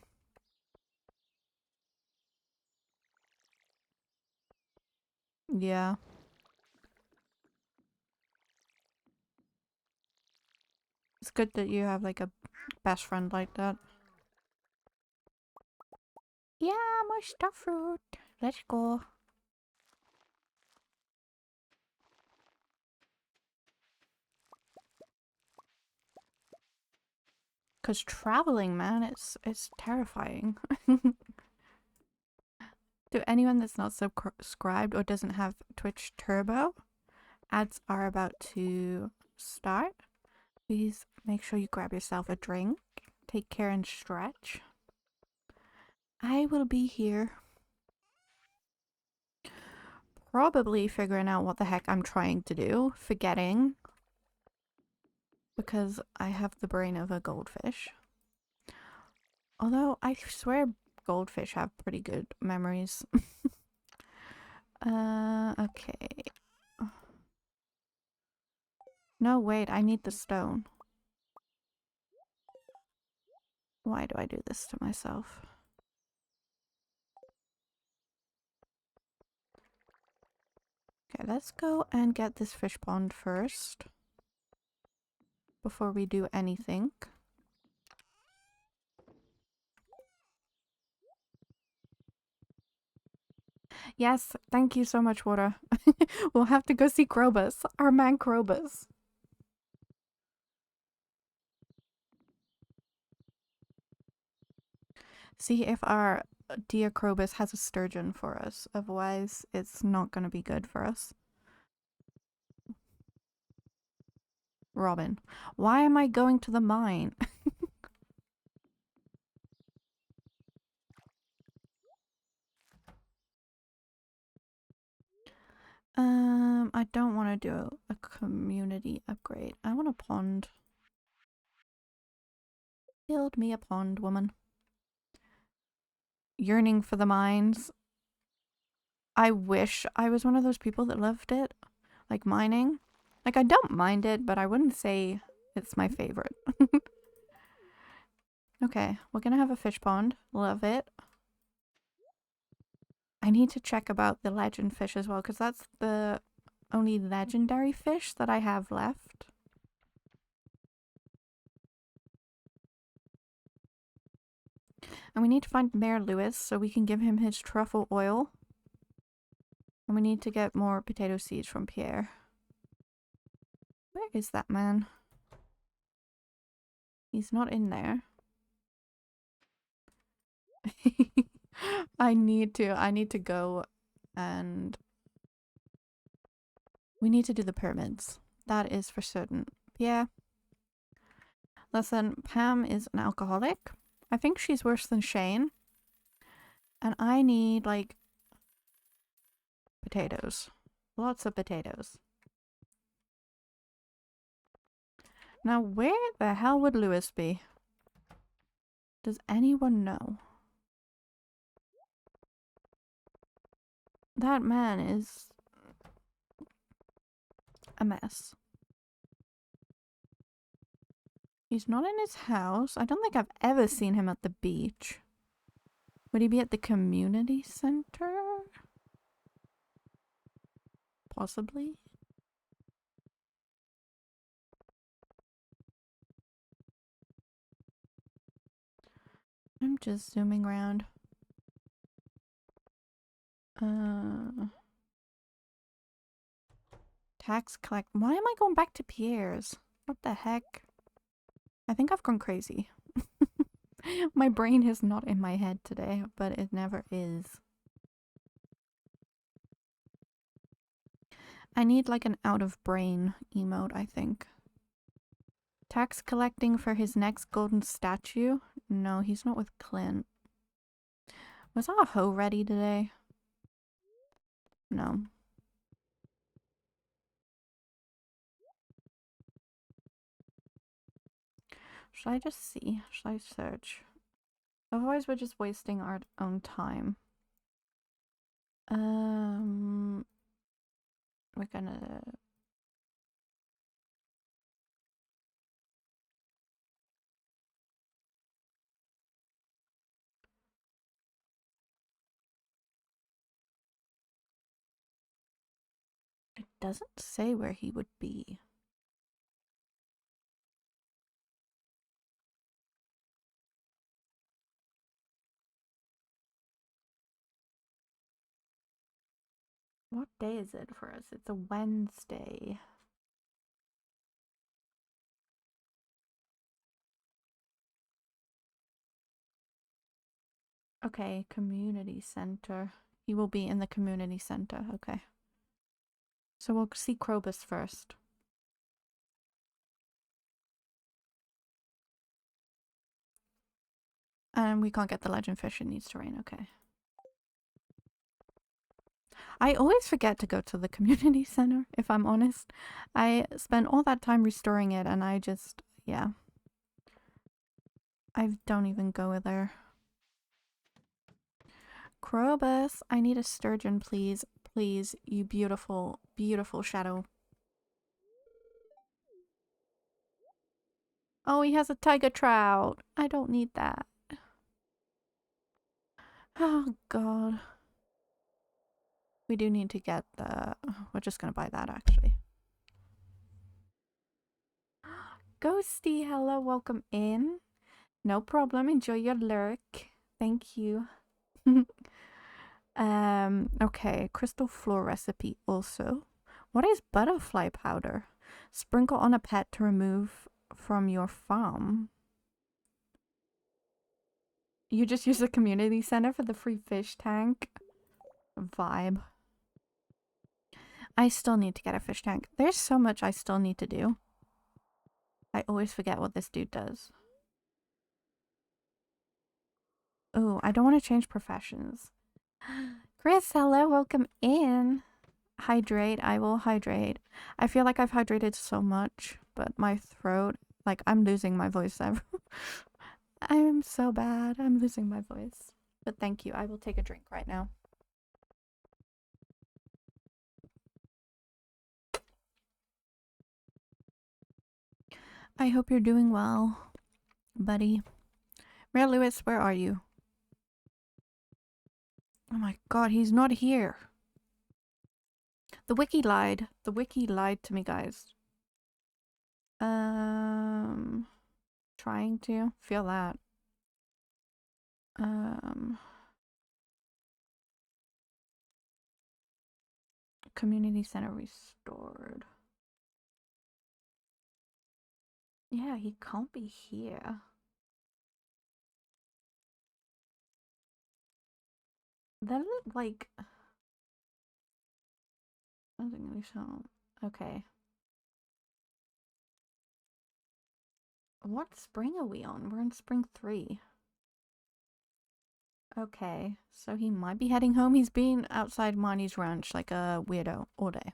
Yeah. It's good that you have like a best friend like that. Yeah, more stuff fruit. Let's go. Cause traveling, man, it's terrifying. To anyone that's not subscribed or doesn't have Twitch Turbo, ads are about to start. Please make sure you grab yourself a drink, take care and stretch. I will be here. Probably figuring out what the heck I'm trying to do, forgetting. Because I have the brain of a goldfish. Although I swear goldfish have pretty good memories. Okay. No, wait, I need the stone. Why do I do this to myself? Okay, let's go and get this fish pond first. Before we do anything. Yes, thank you so much, Water. We'll have to go see Krobus, our man Krobus. See if our dear Krobus has a sturgeon for us. Otherwise, it's not going to be good for us. Robin. Why am I going to the mine? I don't want to do a community upgrade. I want a pond. Build me a pond, woman. Yearning for the mines. I wish I was one of those people that loved it. Like mining. Like, I don't mind it, but I wouldn't say it's my favorite. Okay, we're gonna have a fish pond. Love it. I need to check about the legend fish as well, because that's the only legendary fish that I have left. And we need to find Mayor Lewis so we can give him his truffle oil. And we need to get more potato seeds from Pierre. Where is that man? He's not in there. I need to go and we need to do the pyramids. That is for certain. Yeah. Listen, Pam is an alcoholic. I think she's worse than Shane. And I need, like, potatoes. Lots of potatoes. Now, where the hell would Lewis be? Does anyone know? That man is a mess. He's not in his house. I don't think I've ever seen him at the beach. Would he be at the community center? Possibly. I'm just zooming around. Tax collect. Why am I going back to Pierre's? What the heck? I think I've gone crazy. My brain is not in my head today, but it never is. I need like an out of brain emote, I think. Tax collecting for his next golden statue? No, he's not with Clint. Was our hoe ready today? No. Should I just see? Should I search? Otherwise we're just wasting our own time. We're gonna... It doesn't say where he would be. What day is it for us? It's a Wednesday. Okay, community center. He will be in the community center. Okay. So we'll see Krobus first. And we can't get the legend fish. It needs to rain. Okay. I always forget to go to the community center, if I'm honest. I spent all that time restoring it and I just, yeah. I don't even go there. Krobus, I need a sturgeon, please. Please, you beautiful, beautiful shadow. Oh, he has a tiger trout. I don't need that. Oh, God. We do need to get the... We're just gonna buy that, actually. Ghosty, hello, welcome in. No problem, enjoy your lurk. Thank you. Okay, crystal floor recipe also. What is butterfly powder? Sprinkle on a pet to remove from your farm. You just use the community center for the free fish tank? Vibe. I still need to get a fish tank. There's so much I still need to do. I always forget what this dude does. Oh, I don't want to change professions. Chris, hello, welcome in. Hydrate, I will hydrate. I feel like I've hydrated so much, but my throat, like I'm losing my voice. I'm so bad. I'm losing my voice. But thank you. I will take a drink right now. I hope you're doing well, buddy. Mayor Lewis, where are you? Oh my god, he's not here. The wiki lied. The wiki lied to me, guys. Trying to feel that. Community center restored. Yeah, he can't be here. That look like. Okay. What spring are we on? We're in spring 3. Okay, so he might be heading home. He's been outside Marnie's ranch like a weirdo all day.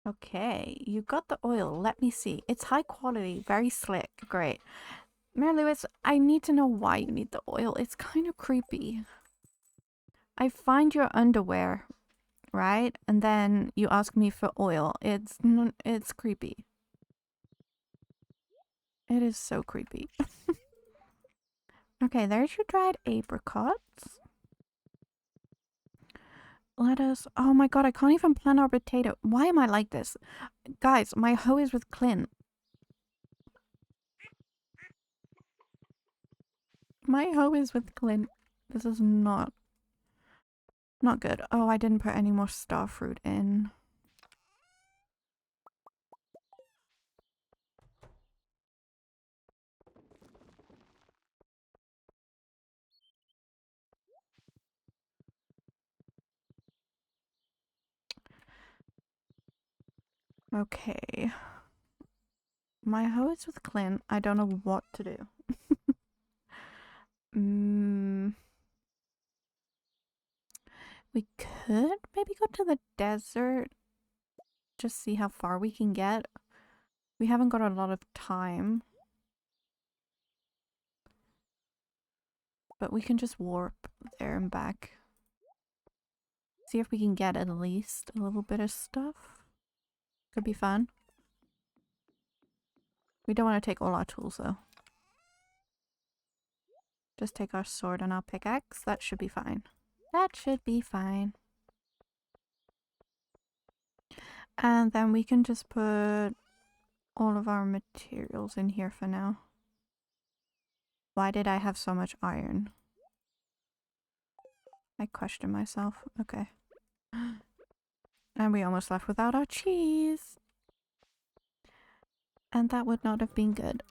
Okay, you got the oil. Let me see. It's high quality, very slick. Great. Mary Lewis, I need to know why you need the oil. It's kind of creepy. I find your underwear, right? And then you ask me for oil. It's creepy. It is so creepy. Okay, there's your dried apricots. Lettuce. Oh my god, I can't even plant our potato. Why am I like this? Guys, my hoe is with Clint. My hoe is with Clint. This is not good. Oh, I didn't put any more star fruit in. Okay. My hoe is with Clint. I don't know what to do. We could maybe go to the desert. Just see how far we can get. We haven't got a lot of time. But we can just warp there and back. See if we can get at least a little bit of stuff. Could be fun. We don't want to take all our tools though. Just take our sword and our pickaxe. That should be fine. That should be fine. And then we can just put all of our materials in here for now. Why did I have so much iron? I question myself. Okay. And we almost left without our cheese. And that would not have been good.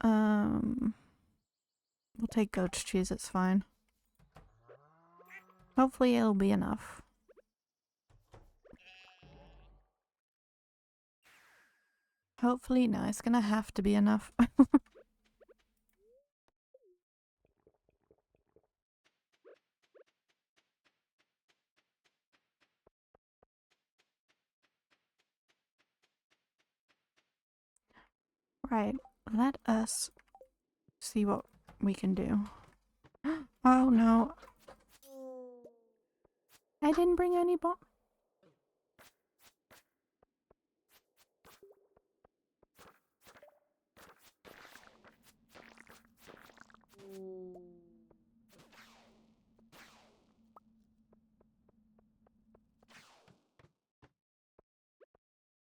We'll take goat's cheese, it's fine. Hopefully it'll be enough. Hopefully, no, it's gonna have to be enough. Right, let us see what we can do. Oh no. I didn't bring any bomb.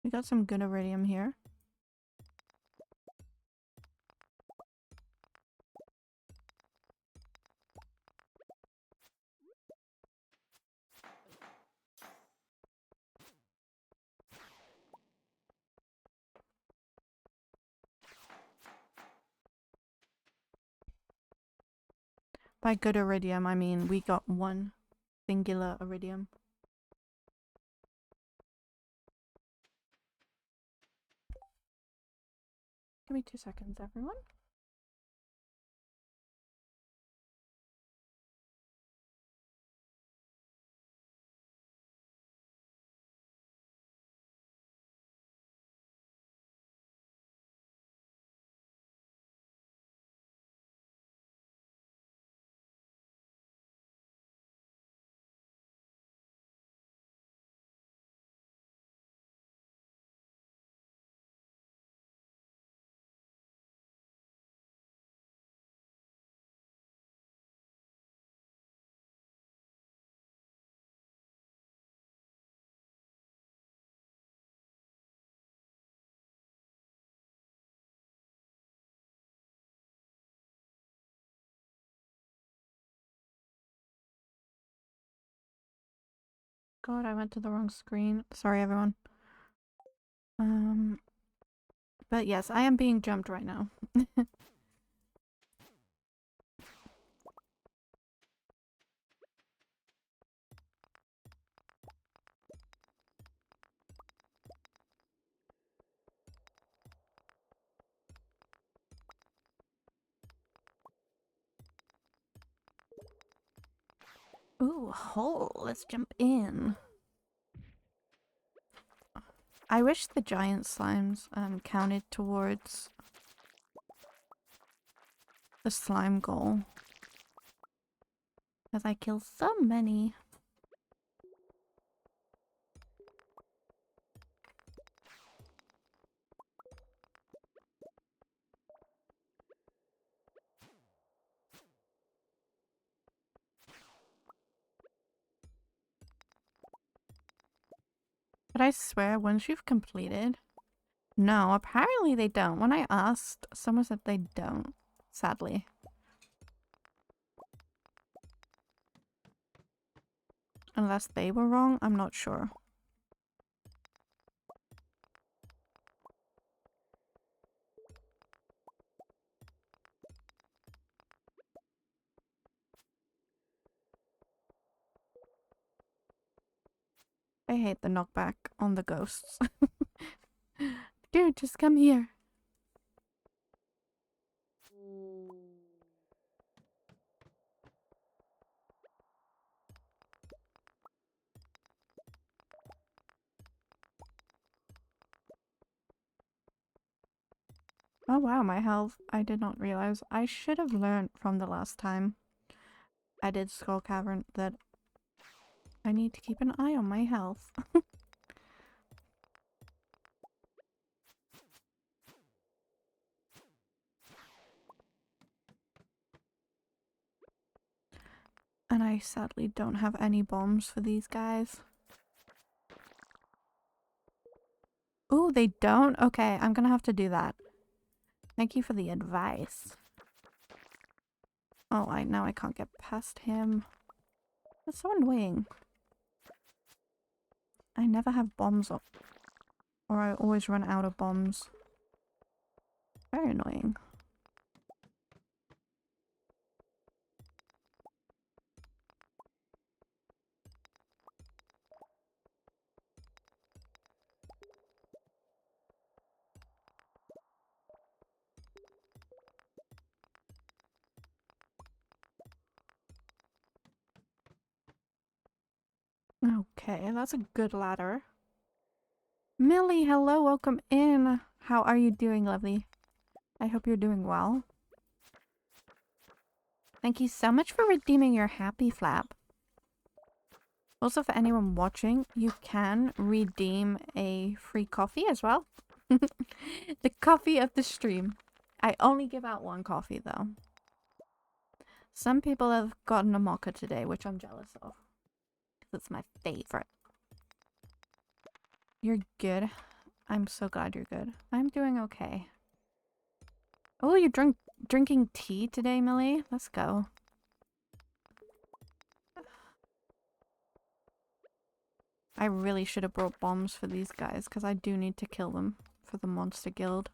We got some good iridium here. By good iridium, I mean we got one singular iridium. Give me 2 seconds, everyone. God, I went to the wrong screen. Sorry, everyone. But yes, I am being jumped right now. Ooh, hole. Let's jump in. I wish the giant slimes counted towards the slime goal. Because I kill so many. But I swear, once you've completed... No, apparently they don't. When I asked, someone said they don't. Sadly. Unless they were wrong, I'm not sure. I hate the knockback on the ghosts. Dude, just come here. Oh wow, my health. I did not realize. I should have learned from the last time I did Skull Cavern that I need to keep an eye on my health. And I sadly don't have any bombs for these guys. Ooh, they don't? Okay, I'm gonna have to do that. Thank you for the advice. Oh, now I can't get past him. That's so annoying. I never have bombs up. Or I always run out of bombs. Very annoying. Okay, that's a good ladder. Millie, hello, welcome in. How are you doing, lovely? I hope you're doing well. Thank you so much for redeeming your happy flap. Also, for anyone watching, you can redeem a free coffee as well. The coffee of the stream. I only give out one coffee though. Some people have gotten a mocha today, which I'm jealous of. Because it's my favorite. You're good. I'm so glad you're good. I'm doing okay. Oh, you're drinking tea today, Millie? Let's go. I really should have brought bombs for these guys, because I do need to kill them for the monster guild.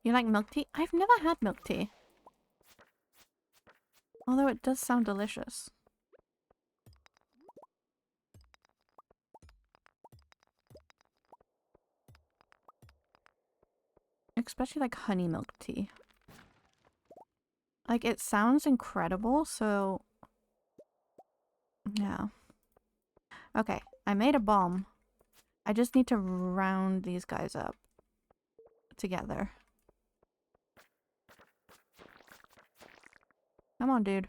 You like milk tea? I've never had milk tea. Although it does sound delicious. Especially like honey milk tea. Like, it sounds incredible, so... yeah. Okay, I made a bomb. I just need to round these guys up together. Come on, dude.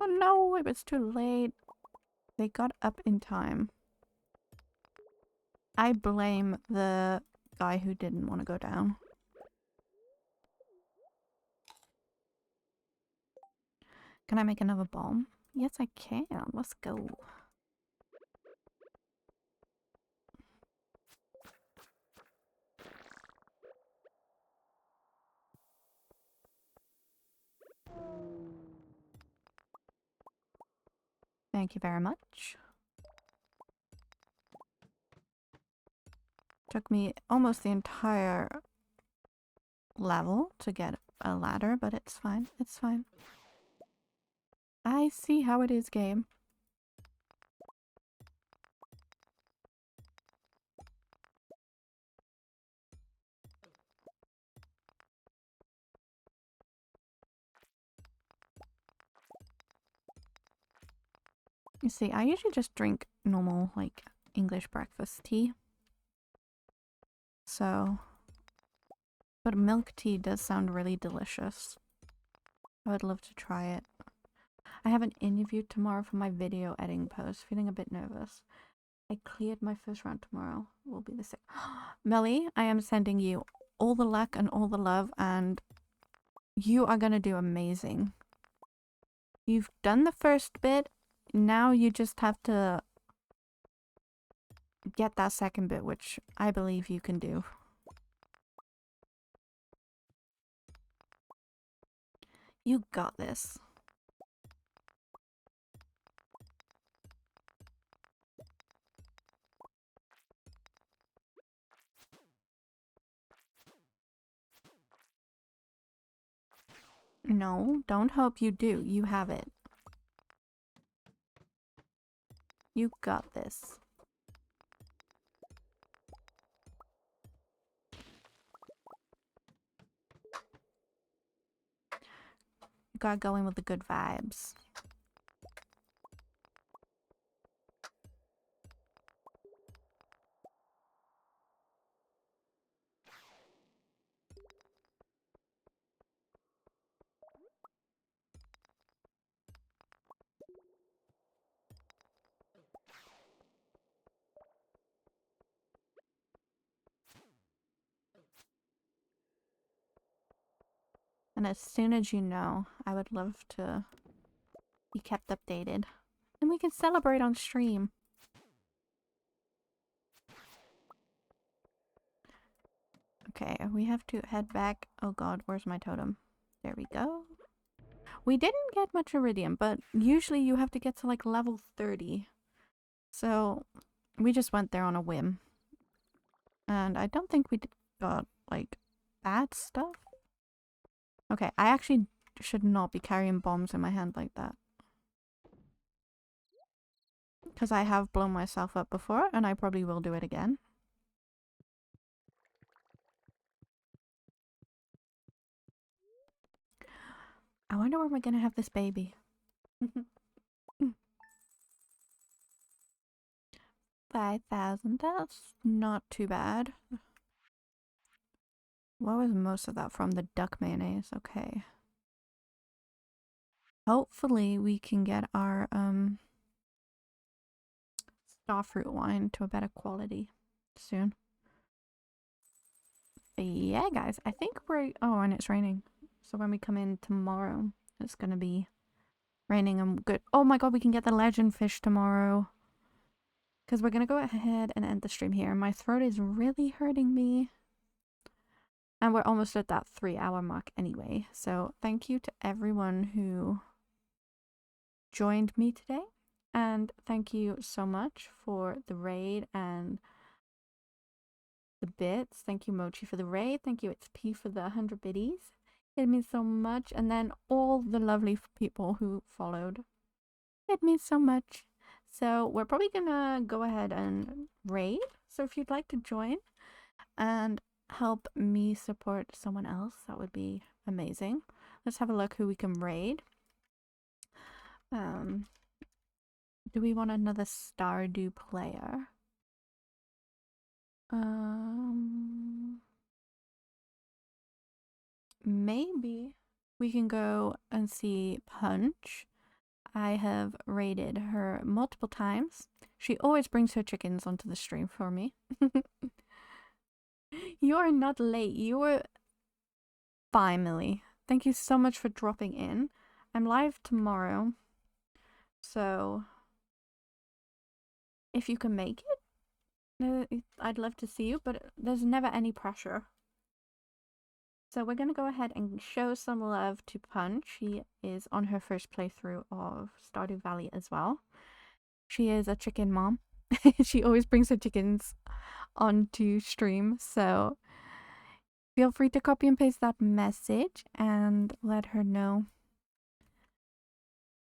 Oh no, it was too late. They got up in time. I blame the guy who didn't want to go down. Can I make another bomb? Yes, I can. Let's go. Thank you very much. Took me almost the entire level to get a ladder, but it's fine. It's fine. I see how it is, game. You see, I usually just drink normal, like, English breakfast tea. So... but milk tea does sound really delicious. I would love to try it. I have an interview tomorrow for my video editing post. Feeling a bit nervous. I cleared my first round tomorrow. Will be the same. Melly, I am sending you all the luck and all the love, and you are gonna do amazing. You've done the first bit. Now you just have to get that second bit, which I believe you can do. You got this. No, don't hope you do. You have it. You got this. You gotta go in with the good vibes. And as soon as you know, I would love to be kept updated. And we can celebrate on stream. Okay, we have to head back. Oh god, where's my totem? There we go. We didn't get much iridium, but usually you have to get to like level 30. So we just went there on a whim. And I don't think we got like bad stuff. Okay, I actually should not be carrying bombs in my hand like that. Because I have blown myself up before, and I probably will do it again. I wonder when we're gonna have this baby. 5,000. That's not too bad. What was most of that from? The duck mayonnaise. Okay. Hopefully we can get our starfruit wine to a better quality soon. But yeah, guys, I think we're... Oh, and it's raining. So when we come in tomorrow, it's gonna be raining and good. Oh my god, we can get the legend fish tomorrow. Because we're gonna go ahead and end the stream here. My throat is really hurting me. And we're almost at that 3-hour mark anyway. So thank you to everyone who joined me today. And thank you so much for the raid and the bits. Thank you, Mochi, for the raid. Thank you, XP, for the 100 biddies. It means so much. And then all the lovely people who followed. It means so much. So we're probably gonna go ahead and raid. So if you'd like to join and help me support someone else, that would be amazing. Let's have a look who we can raid. Do we want another Stardew player? Maybe we can go and see Punch. I have raided her multiple times. She always brings her chickens onto the stream for me. You are not late. You were fine, Millie. Thank you so much for dropping in. I'm live tomorrow. So if you can make it, I'd love to see you, but there's never any pressure. So we're going to go ahead and show some love to Punch. She is on her first playthrough of Stardew Valley as well. She is a chicken mom. She always brings her chickens onto stream. So feel free to copy and paste that message and let her know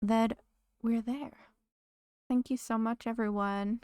that we're there. Thank you so much, everyone.